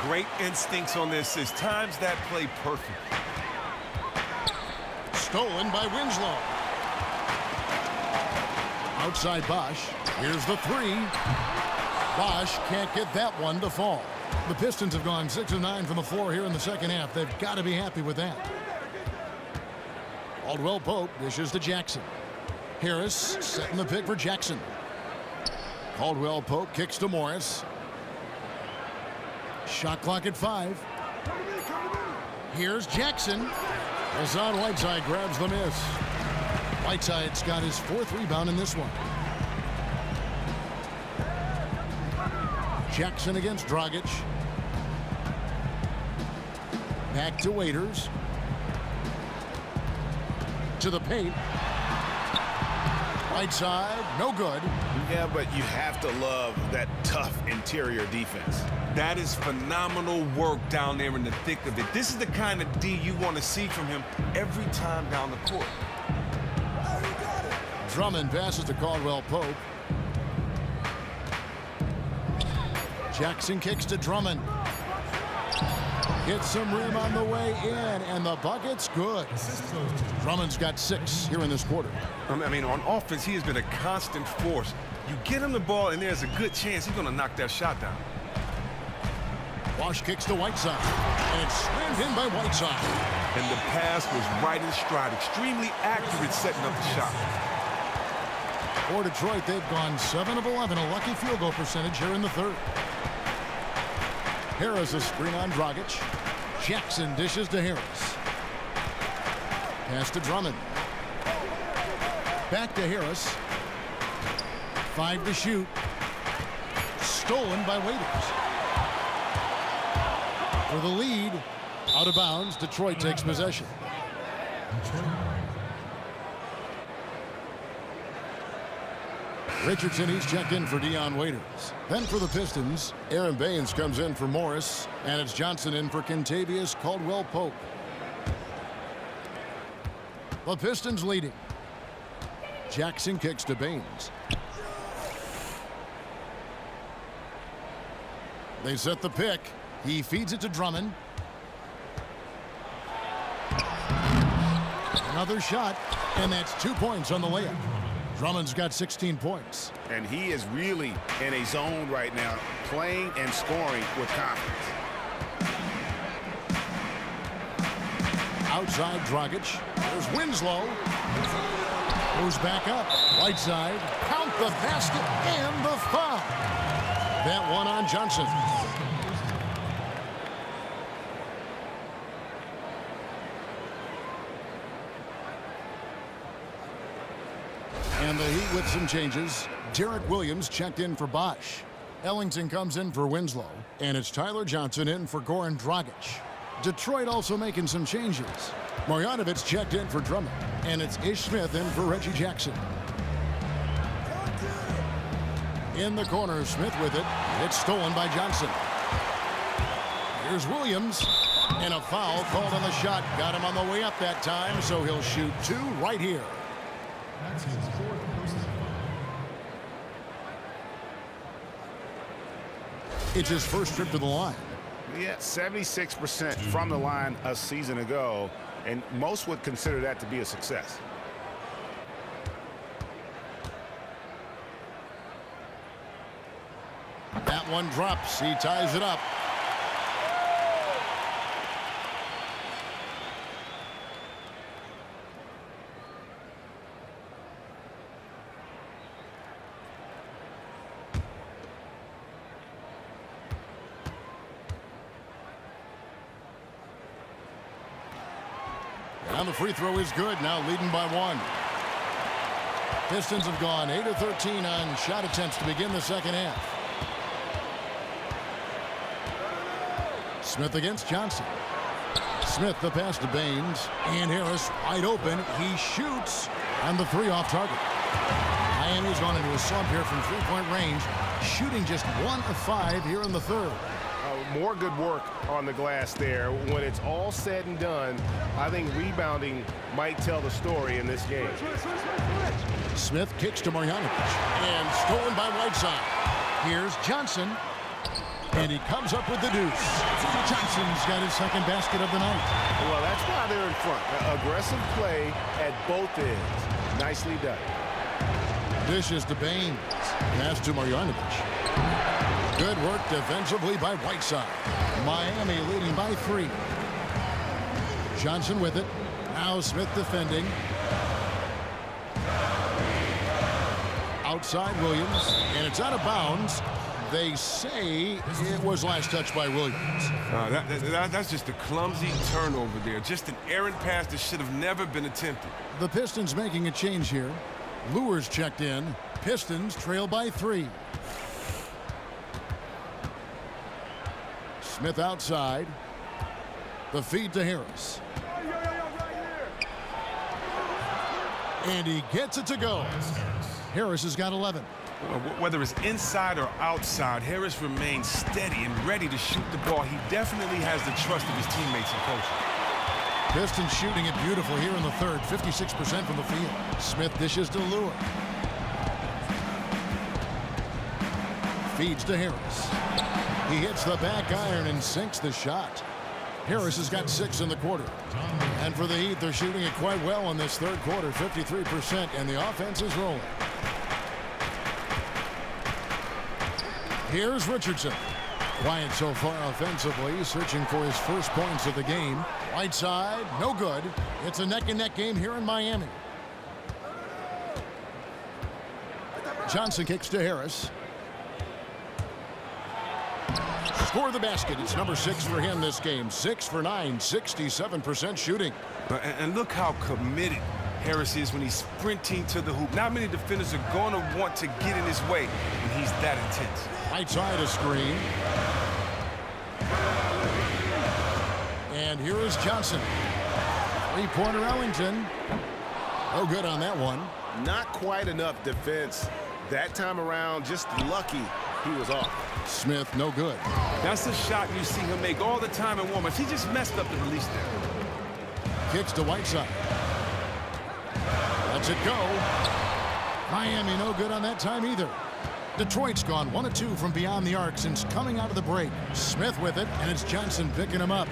Great instincts on this. Times that play perfect. Stolen by Winslow. Outside Bosch. Here's the 3. Bosch can't get that one to fall. The Pistons have gone 6 of 9 from the floor here in the second half. They've got to be happy with that. Caldwell Pope dishes to Jackson. Harris setting the pick for Jackson. Caldwell Pope kicks to Morris. Shot clock at 5. Here's Jackson. Hassan Whiteside grabs the miss. Whiteside's got his 4th rebound in this one. Jackson against Dragic. Back to Waiters. To the paint. Whiteside, no good. Yeah, but you have to love that tough interior defense. That is phenomenal work down there in the thick of it. This is the kind of D you want to see from him every time down the court. Drummond passes to Caldwell Pope. Jackson kicks to Drummond. Gets some rim on the way in, and the bucket's good. Drummond's got 6 here in this quarter. I mean, on offense, he has been a constant force. You get him the ball, and there's a good chance he's going to knock that shot down. Bosch kicks to Whiteside, and it's slammed in by Whiteside. And the pass was right in stride. Extremely accurate setting up the shot. For Detroit, they've gone 7 of 11, a lucky field goal percentage here in the 3rd. Harris a screen on Dragic. Jackson dishes to Harris. Pass to Drummond. Back to Harris. 5 to shoot. Stolen by Waiters. For the lead, out of bounds, Detroit takes possession. Richardson, he's checked in for Dion Waiters. Then for the Pistons, Aaron Baines comes in for Morris, and it's Johnson in for Kentavious Caldwell-Pope. The Pistons leading. Jackson kicks to Baines. They set the pick. He feeds it to Drummond. Another shot, and that's 2 points on the layup. Drummond's got 16 points. And he is really in a zone right now, playing and scoring with confidence. Outside Dragic. There's Winslow. Goes back up. Whiteside. Count the basket and the foul. That one on Johnson. And the Heat with some changes. Derek Williams checked in for Bosch. Ellington comes in for Winslow. And it's Tyler Johnson in for Goran Dragic. Detroit also making some changes. Marjanovic checked in for Drummond. And it's Ish Smith in for Reggie Jackson. In the corner, Smith with it. It's stolen by Johnson. Here's Williams. And a foul called on the shot. Got him on the way up that time, so he'll shoot 2 right here. That's his 4th personal foul. It's his first trip to the line. Yeah, 76% from the line a season ago, and most would consider that to be a success. That one drops. He ties it up. And the free throw is good, now leading by 1. Pistons have gone 8 of 13 on shot attempts to begin the second half. Smith against Johnson. Smith the pass to Baines. And Harris wide open. He shoots. And the 3 off target. Miami's gone into a slump here from three-point range. Shooting just 1 of 5 here in the third. More good work on the glass there. When it's all said and done, I think rebounding might tell the story in this game. Smith kicks to Marjanovic. And stolen by Whiteside. Here's Johnson. And he comes up with the deuce. Johnson's got his second basket of the night. Well, that's why they're in front. Aggressive play at both ends. Nicely done. Dishes to Baines. Pass to Marjanovic. Good work defensively by Whiteside. Miami leading by 3. Johnson with it. Now Smith defending. Outside Williams. And it's out of bounds. They say it was last touched by Williams. That's just a clumsy turnover there. Just an errant pass that should have never been attempted. The Pistons making a change here. Lewis checked in. Pistons trail by 3. Smith outside. The feed to Harris. And he gets it to go. Harris has got 11. Whether it's inside or outside, Harris remains steady and ready to shoot the ball. He definitely has the trust of his teammates and coaches. Pistons shooting it beautiful here in the third. 56% from the field. Smith dishes to Lewis. Feeds to Harris. He hits the back iron and sinks the shot. Harris has got 6 in the quarter. And for the Heat, they're shooting it quite well in this third quarter, 53%, and the offense is rolling. Here's Richardson. Quiet so far offensively, searching for his first points of the game. Whiteside, no good. It's a neck-and-neck game here in Miami. Johnson kicks to Harris. Score the basket. It's number 6 for him this game. 6 for 9, 67% shooting. And look how committed Harris is when he's sprinting to the hoop. Not many defenders are going to want to get in his way when he's that intense. Right side a screen. And here is Johnson. Three-pointer Ellington. No good on that one. Not quite enough defense that time around. Just lucky he was off. Smith, no good. That's a shot you see him make all the time in warm-ups. He just messed up the release there. Kicks to Whiteside. Lets it go. Miami no good on that time either. Detroit's gone 1 of 2 from beyond the arc since coming out of the break. Smith with it, and it's Johnson picking him up.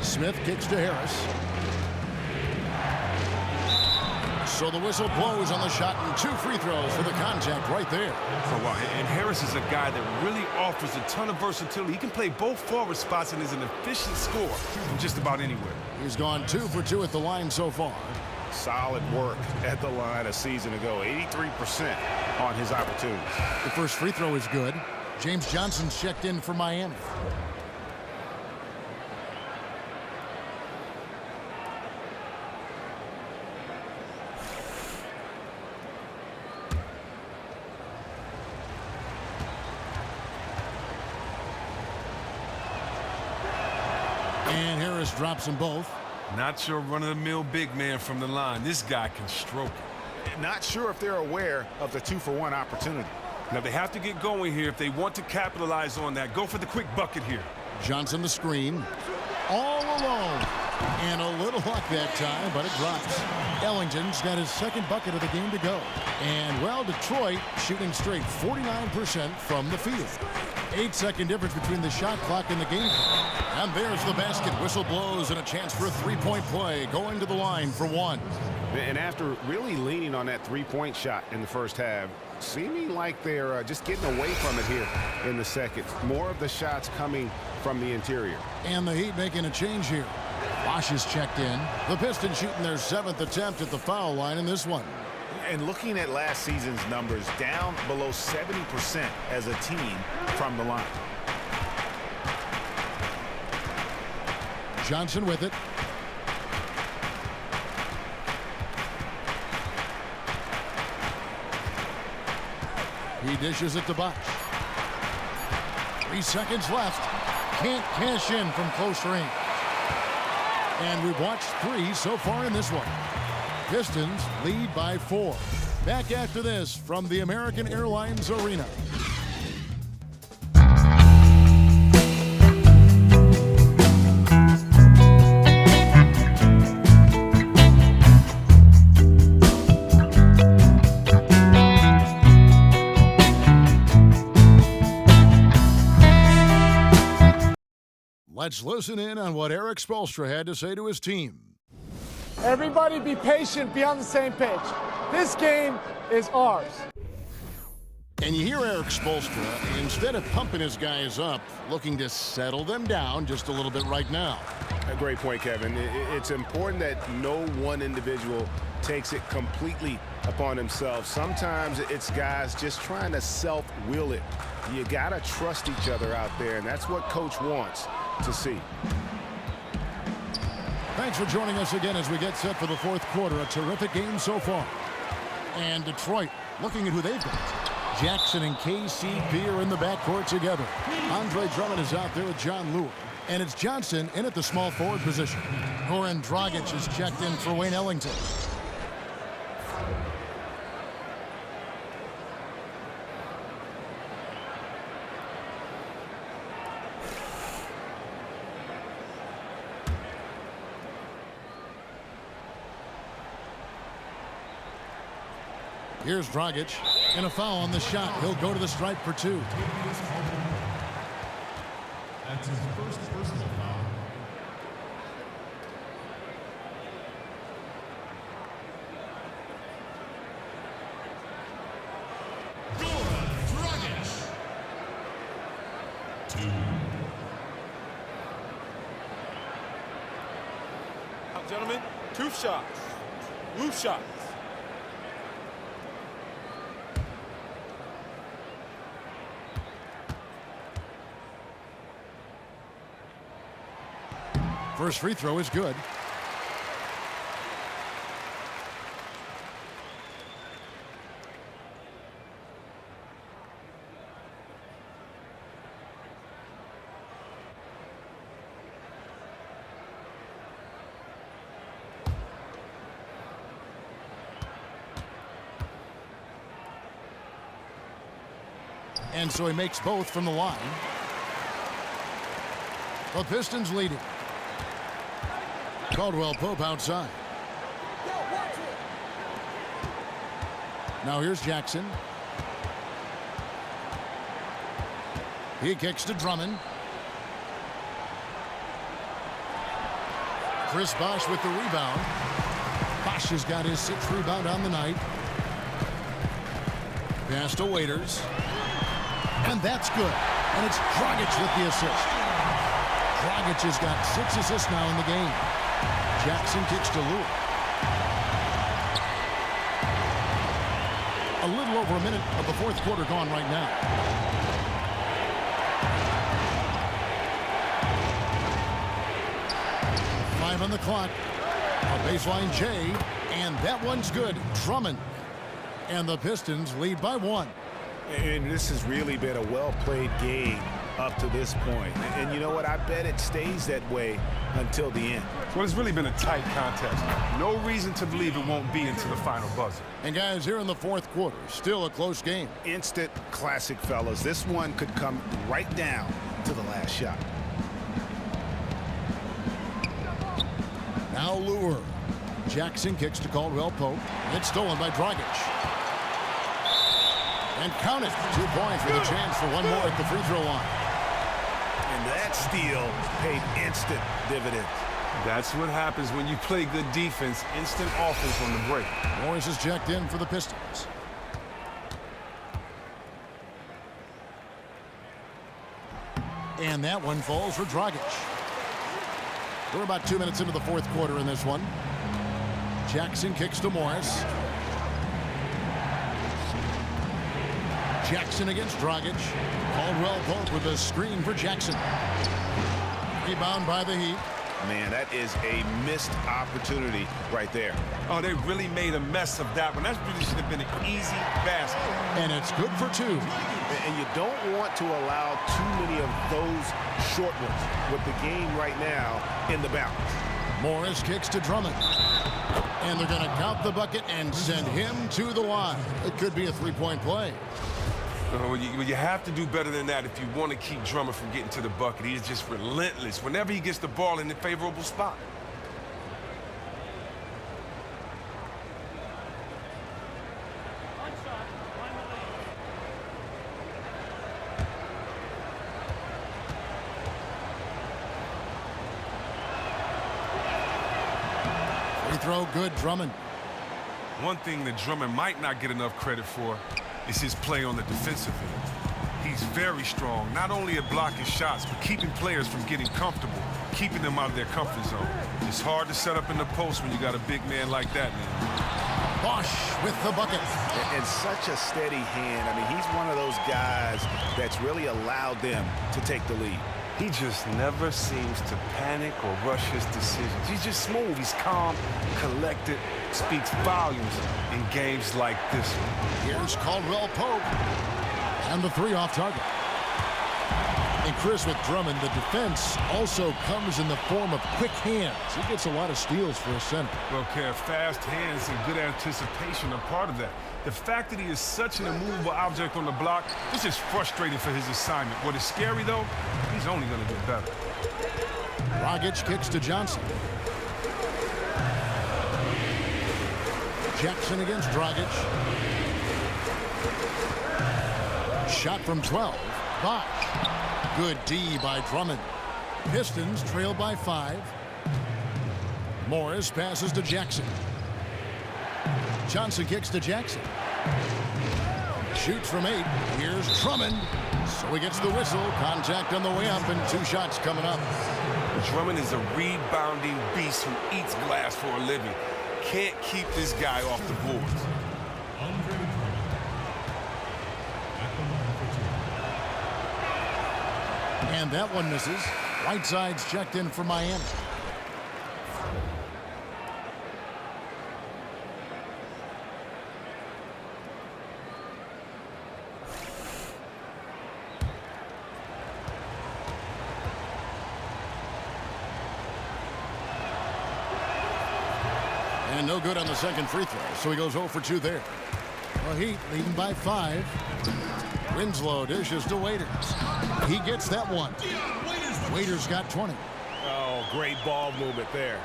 Smith kicks to Harris. So the whistle blows on the shot and 2 free throws for the contact right there. Oh, wow. And Harris is a guy that really offers a ton of versatility. He can play both forward spots and is an efficient scorer from just about anywhere. He's gone 2 for 2 at the line so far. Solid work at the line a season ago. 83% on his opportunities. The first free throw is good. James Johnson's checked in for Miami. And Harris drops them both. Not your run-of-the-mill big man from the line. This guy can stroke it. Not sure if they're aware of the 2-for-1 opportunity. Now they have to get going here if they want to capitalize on that. Go for the quick bucket here. Johnson the screen. All alone. And a little luck that time, but it drops. Ellington's got his second bucket of the game to go. And, well, Detroit shooting straight 49% from the field. 8-second difference between the shot clock and the game clock. And there's the basket. Whistle blows and a chance for a three-point play. Going to the line for one. And after really leaning on that three-point shot in the first half, seeming like they're just getting away from it here in the second. More of the shots coming from the interior. And the Heat making a change here. Bosch is checked in. The Pistons shooting their 7th attempt at the foul line in this one. And looking at last season's numbers, down below 70% as a team from the line. Johnson with it. He dishes it to Bosch. 3 seconds left. Can't cash in from close range. And we've watched 3 so far in this one. Pistons lead by 4. Back after this from the American Airlines Arena. Let's listen in on what Eric Spoelstra had to say to his team. Everybody be patient, be on the same page. This game is ours. And you hear Eric Spoelstra, instead of pumping his guys up, looking to settle them down just a little bit right now. A great point, Kevin. It's important that no one individual takes it completely upon himself. Sometimes it's guys just trying to self-will it. You got to trust each other out there, and that's what Coach wants to see. Thanks for joining us again as we get set for the fourth quarter. A terrific game so far. And Detroit looking at who they've got. Jackson and KCP are in the backcourt together. Andre Drummond is out there with John Lewis. And it's Johnson in at the small forward position. Goran Dragic is checked in for Wayne Ellington. Here's Dragic, and a foul on the shot. He'll go to the stripe for 2. That's his first personal foul. Goran Dragic. 2. Gentlemen, 2 shots. Loose shots. First free throw is good. And so he makes both from the line. The Pistons leading. Caldwell Pope outside. Now here's Jackson. He kicks to Drummond. Chris Bosch with the rebound. Bosch has got his 6th rebound on the night. Pass to Waiters. And that's good. And it's Dragic with the assist. Dragic has got 6 assists now in the game. Jackson kicks to Lewis. A little over a minute of the fourth quarter gone right now. Five on the clock. A baseline J, and that one's good. Drummond. And the Pistons lead by 1. And this has really been a well-played game up to this point. And you know what? I bet it stays that way until the end. Well, it's really been a tight contest. No reason to believe it won't be into the final buzzer. And guys, here in the fourth quarter, still a close game. Instant classic, fellas. This one could come right down to the last shot. Now Lure. Jackson kicks to Caldwell Pope. It's stolen by Dragic. And count it. 2 points with a chance for one more at the free throw line. And that steal paid instant dividends. That's what happens when you play good defense. Instant offense on the break. Morris is checked in for the Pistons. And that one falls for Dragic. We're about 2 minutes into the fourth quarter in this one. Jackson kicks to Morris. Jackson against Dragic. Caldwell Pope with a screen for Jackson. Rebound by the Heat. Man, that is a missed opportunity right there. Oh, they really made a mess of that one. That really should have been an easy basket. And it's good for 2. And you don't want to allow too many of those short ones with the game right now in the balance. Morris kicks to Drummond. And they're going to count the bucket and send him to the line. It could be a three-point play. You have to do better than that if you want to keep Drummond from getting to the bucket. He is just relentless whenever he gets the ball in a favorable spot. Free throw good, Drummond. One thing that Drummond might not get enough credit for is his play on the defensive end. He's very strong, not only at blocking shots, but keeping players from getting comfortable, keeping them out of their comfort zone. It's hard to set up in the post when you got a big man like that, man. Bosch with the bucket. And such a steady hand. I mean, he's one of those guys that's really allowed them to take the lead. He just never seems to panic or rush his decisions. He's just smooth. He's calm, collected, speaks volumes in games like this one. Here's Caldwell Pope. And the 3 off target. And Chris, with Drummond, the defense also comes in the form of quick hands. He gets a lot of steals for a center. Well, Kev, fast hands and good anticipation are part of that. The fact that he is such an immovable object on the block is just frustrating for his assignment. What is scary, though, he's only going to get better. Dragic kicks to Johnson. Jackson against Dragic. Shot from 12. Bosch. Good D by Drummond. Pistons trail by 5. Morris passes to Jackson. Johnson kicks to Jackson. Shoots from 8. Here's Drummond. So he gets the whistle. Contact on the way up and 2 shots coming up. Drummond is a rebounding beast who eats glass for a living. Can't keep this guy off the boards. And that one misses. Whiteside's checked in for Miami. And no good on the second free throw, so he goes 0 for 2 there. Well, Heat leading by 5. Winslow dishes to Waiters. He gets that one. Waiters got 20. Oh, great ball movement there.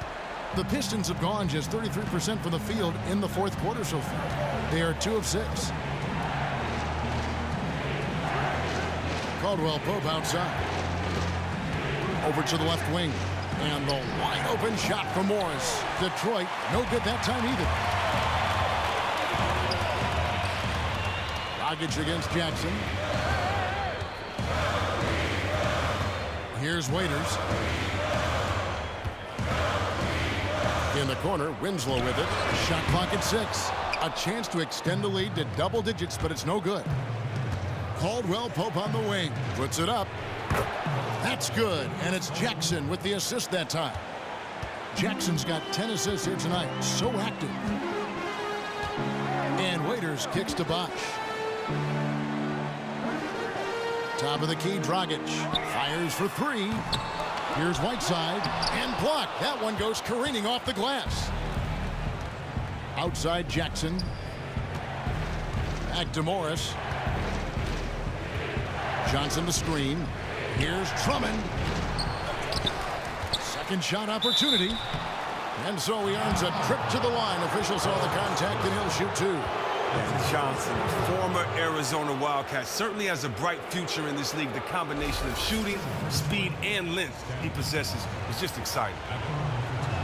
The Pistons have gone just 33% from the field in the fourth quarter so far. They are 2 of 6. Caldwell Pope outside. Over to the left wing. And the wide open shot from Morris. Detroit, no good that time either. Dragic against Jackson. Here's Waiters. In the corner, Winslow with it. Shot clock at 6. A chance to extend the lead to double digits, but it's no good. Caldwell Pope on the wing. Puts it up. That's good, and it's Jackson with the assist that time. Jackson's got 10 assists here tonight. So active. And Waiters kicks to Bosch. Top of the key, Dragic. Fires for three. Here's Whiteside. And blocked. That one goes careening off the glass. Outside Jackson. Back to Morris. Johnson to screen. Here's Drummond. Second shot opportunity. And so he earns a trip to the line. Officials saw the contact, and he'll shoot two. And Johnson, a former Arizona Wildcat, certainly has a bright future in this league. The combination of shooting, speed, and length he possesses is just exciting.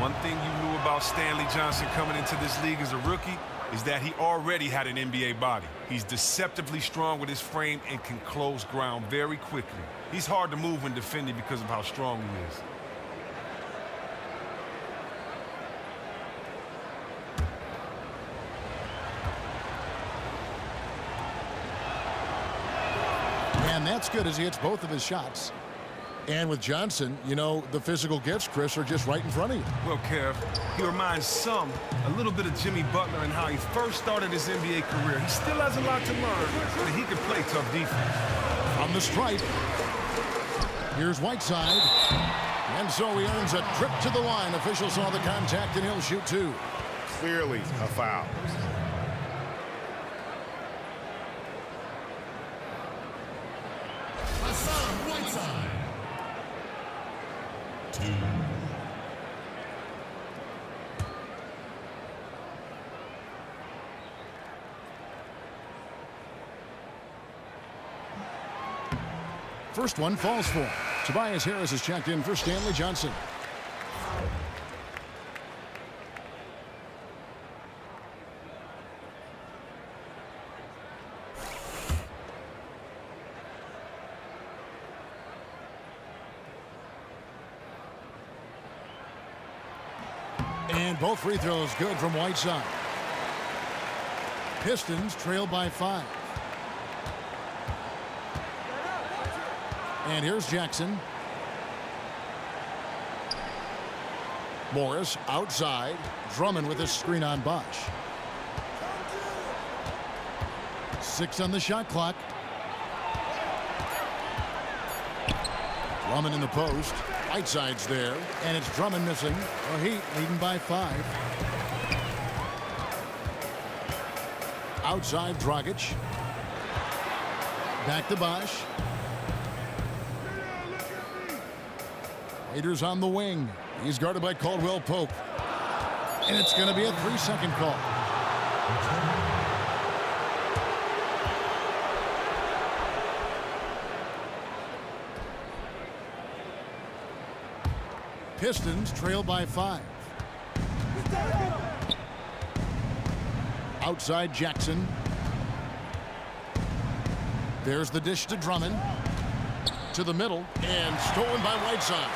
One thing you knew about Stanley Johnson coming into this league as a rookie is that he already had an NBA body. He's deceptively strong with his frame and can close ground very quickly. He's hard to move when defending because of how strong he is. And that's good as he hits both of his shots. And with Johnson, you know, the physical gifts, Chris, are just right in front of you. Well, Kev, he reminds some a little bit of Jimmy Butler and how he first started his NBA career. He still has a lot to learn, but he can play tough defense. On the stripe, here's Whiteside. And so he earns a trip to the line. Officials saw the contact, and he'll shoot two. Clearly a foul. Whiteside. 2. First one falls for him. Tobias Harris is checked in for Stanley Johnson. And both free throws good from Whiteside. Pistons trail by 5. And here's Jackson. Morris outside. Drummond with a screen on Bosch. 6 on the shot clock. Drummond in the post. Whiteside's there, and it's Drummond missing. The Heat leading by 5. Outside Dragic. Back to Bosch. Waiters on the wing. He's guarded by Caldwell Pope. And it's going to be a 3-second call. Pistons trail by 5. Outside Jackson. There's the dish to Drummond. To the middle and stolen by Whiteside.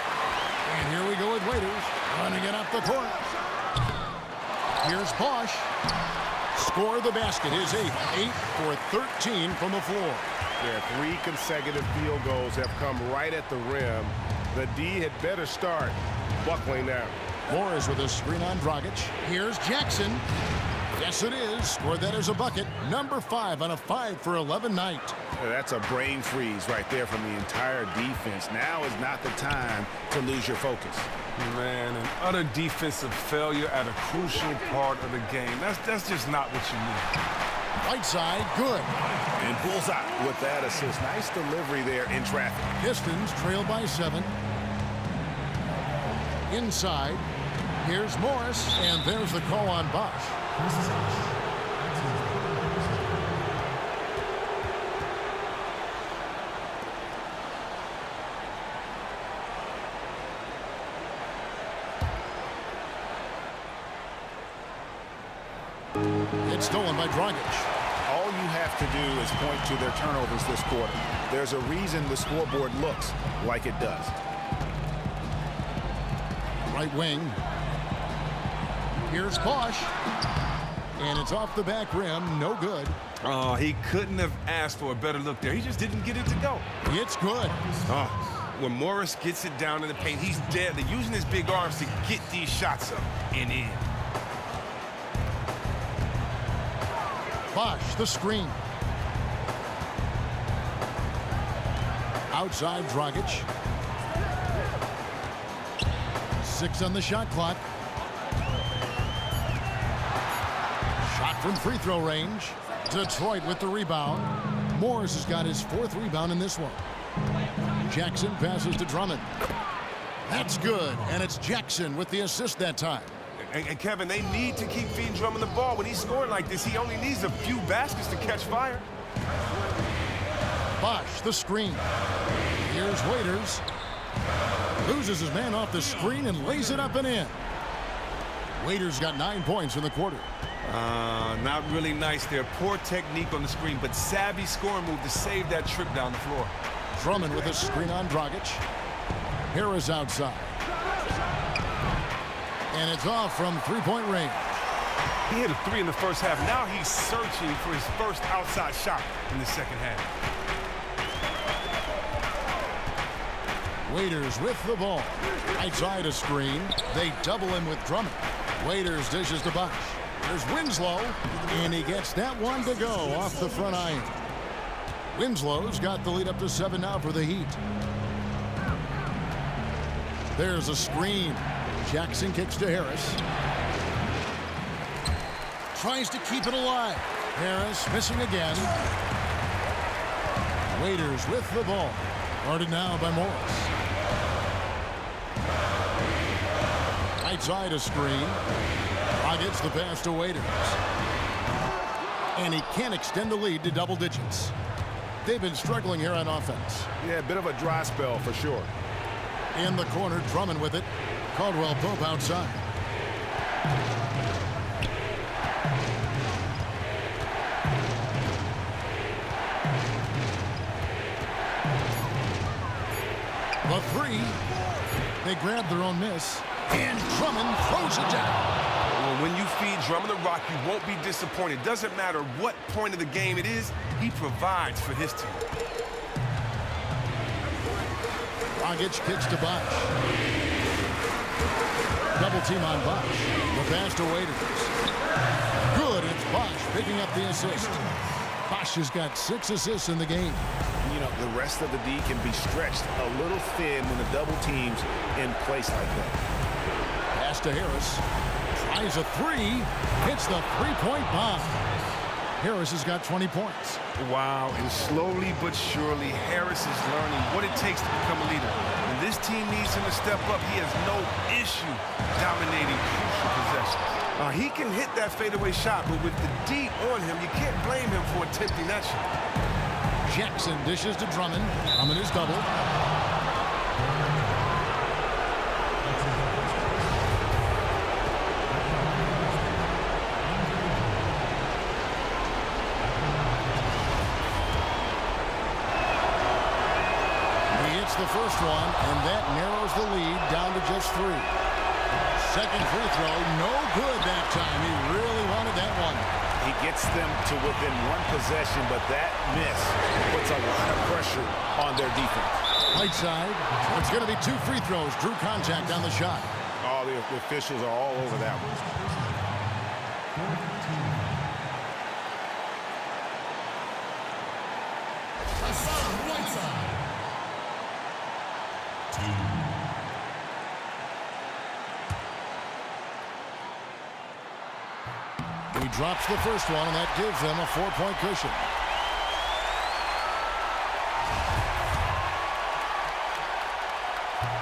And here we go with Waiters running it up the court. Here's Bosch. Score the basket. His 8th. 8 for 13 from the floor. Their 3 consecutive field goals have come right at the rim. The D had better start buckling down. Morris with a screen on Dragic. Here's Jackson. Yes, it is. Scored that as a bucket. Number 5 on a 5 for 11 night. That's a brain freeze right there from the entire defense. Now is not the time to lose your focus. Man, an utter defensive failure at a crucial part of the game. That's just not what you need. Whiteside, good. And bullseye with that assist. Nice delivery there in traffic. Pistons trail by 7. Inside, here's Morris, and there's the call on Bosch. It's stolen by Dragic. All you have to do is point to their turnovers this quarter. There's a reason the scoreboard looks like it does. Right wing. Here's Bosch. And it's off the back rim. No good. Oh, he couldn't have asked for a better look there. He just didn't get it to go. It's good. Oh, when Morris gets it down in the paint, he's deadly, using his big arms to get these shots up and in. Bosch, the screen. Outside Dragic. 6 on the shot clock. Shot from free throw range. Detroit with the rebound. Morris has got his 4th rebound in this one. Jackson passes to Drummond. That's good, and it's Jackson with the assist that time. And Kevin, they need to keep feeding Drummond the ball. When he's scoring like this, he only needs a few baskets to catch fire. Bosh, the screen. Here's Waiters. Loses his man off the screen and lays it up and in. Waiters got 9 points in the quarter. Not really nice there. Poor technique on the screen, but savvy scoring move to save that trip down the floor. Drummond with a screen on Dragic. Harris outside. And it's off from 3-point range. He hit a 3 in the first half. Now he's searching for his first outside shot in the second half. Waiters with the ball. Outside a screen. They double him with Drummond. Waiters dishes to Bosh. There's Winslow, and he gets that one to go off the front iron. Winslow's got the lead up to 7 now for the Heat. There's a screen. Jackson kicks to Harris. Tries to keep it alive. Harris missing again. Waiters with the ball. Guarded now by Morris. Right side a screen. Gets the pass to Waiters. And he can't extend the lead to double digits. They've been struggling here on offense. Yeah, a bit of a dry spell for sure. In the corner, Drummond with it. Caldwell Pope outside. The 3. They grab their own miss. And Drummond throws it down. Well, when you feed Drummond the rock, you won't be disappointed. Doesn't matter what point of the game it is, he provides for his team. Dragic kicks to Bosh. Double team on Bosh. The pass to Waiters. Good, it's Bosh picking up the assist. Bosh has got 6 assists in the game. You know, the rest of the D can be stretched a little thin when the double team's in place like that. Pass to Harris. Tries a 3. Hits the 3-point bomb. Harris has got 20 points. Wow, and slowly but surely, Harris is learning what it takes to become a leader. When this team needs him to step up, he has no issue dominating crucial possessions. He can hit that fadeaway shot, but with the D on him, you can't blame him for attempting that shot. Jackson dishes to Drummond. Drummond is doubled. The first one, and that narrows the lead down to just 3. Second free throw, no good that time. He really wanted that one. He gets them to within 1 possession, but that miss puts a lot of pressure on their defense. Right side, it's going to be 2 free throws. Drew contact on the shot. Oh, the officials are all over that one. He drops the first one, and that gives them a 4-point cushion.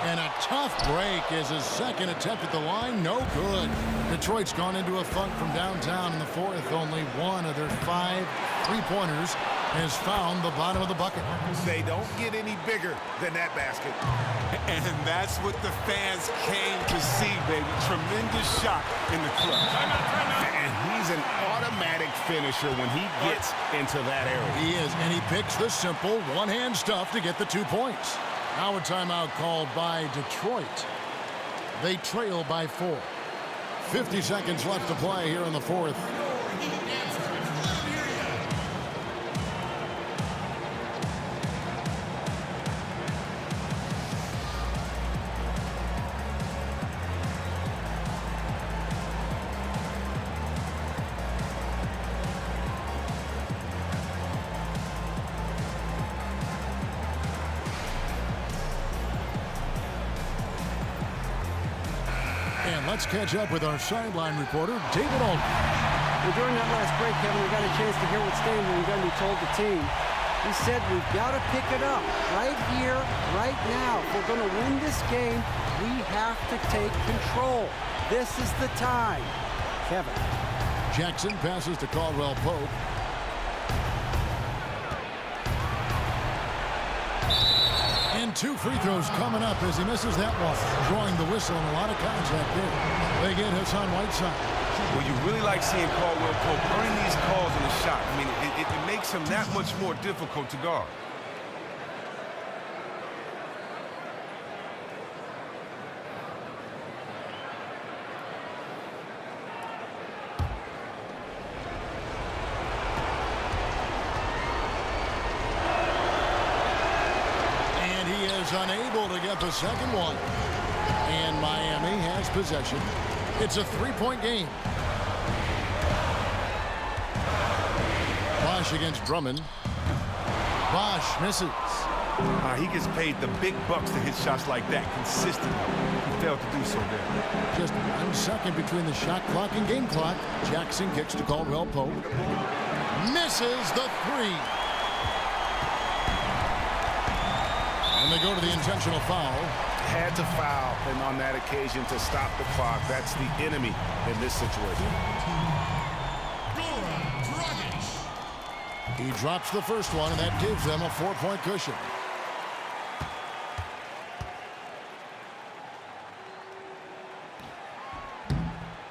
And a tough break is his second attempt at the line. No good. Detroit's gone into a funk from downtown in the 4th. Only 1 of their 5 3-pointers has found the bottom of the bucket. They don't get any bigger than that basket. And that's what the fans came to see, baby. Tremendous shot in the clutch. And he's an automatic finisher when he gets into that area. He is, and he picks the simple one-hand stuff to get the 2 points. Now a timeout called by Detroit. They trail by 4. 50 seconds left to play here in the 4th. let's catch up with our sideline reporter, David Alden. Well, during that last break, Kevin, we got a chance to hear what Stan Van Gundy told the team. He said, we've got to pick it up right here, right now. If we're going to win this game, we have to take control. This is the time. Kevin. Jackson passes to Caldwell Pope. And 2 free throws coming up as he misses that one. Drawing the whistle and a lot of contact there. They get Hassan Whiteside. Well, you really like seeing Caldwell Pope earning these calls on the shot. I mean, it makes him that much more difficult to guard. And he is unable to get the second one. And Miami has possession. It's a 3-point game. Bosch against Drummond. Bosch misses. He gets paid the big bucks to hit shots like that consistently. He failed to do so there. Just 1 second between the shot clock and game clock. Jackson kicks to Caldwell Pope. Misses the 3. And they go to the intentional foul. Had to foul, and on that occasion to stop the clock. That's the enemy in this situation. He drops the first one, and that gives them a 4-point cushion.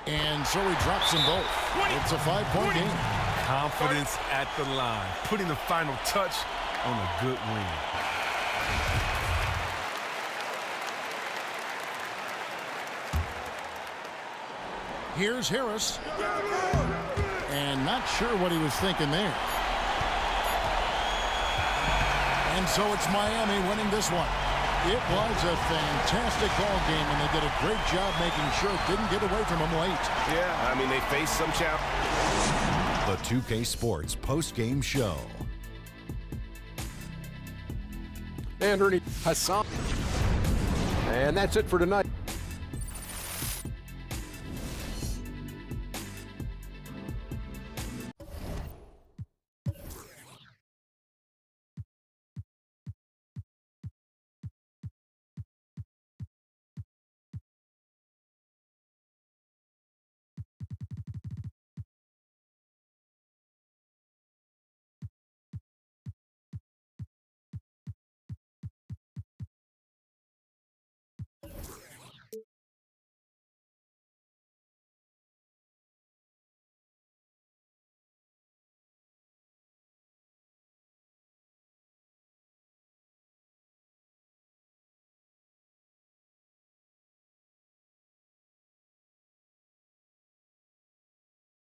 And so he drops them both. It's a 5-point game. Confidence at the line, putting the final touch on a good win. Here's Harris. And not sure what he was thinking there. And so it's Miami winning this one. It was a fantastic ball game, and they did a great job making sure it didn't get away from them late. Yeah, I mean, they faced some challenges. The 2K Sports post-game show. And Ernie Hassan. And that's it for tonight.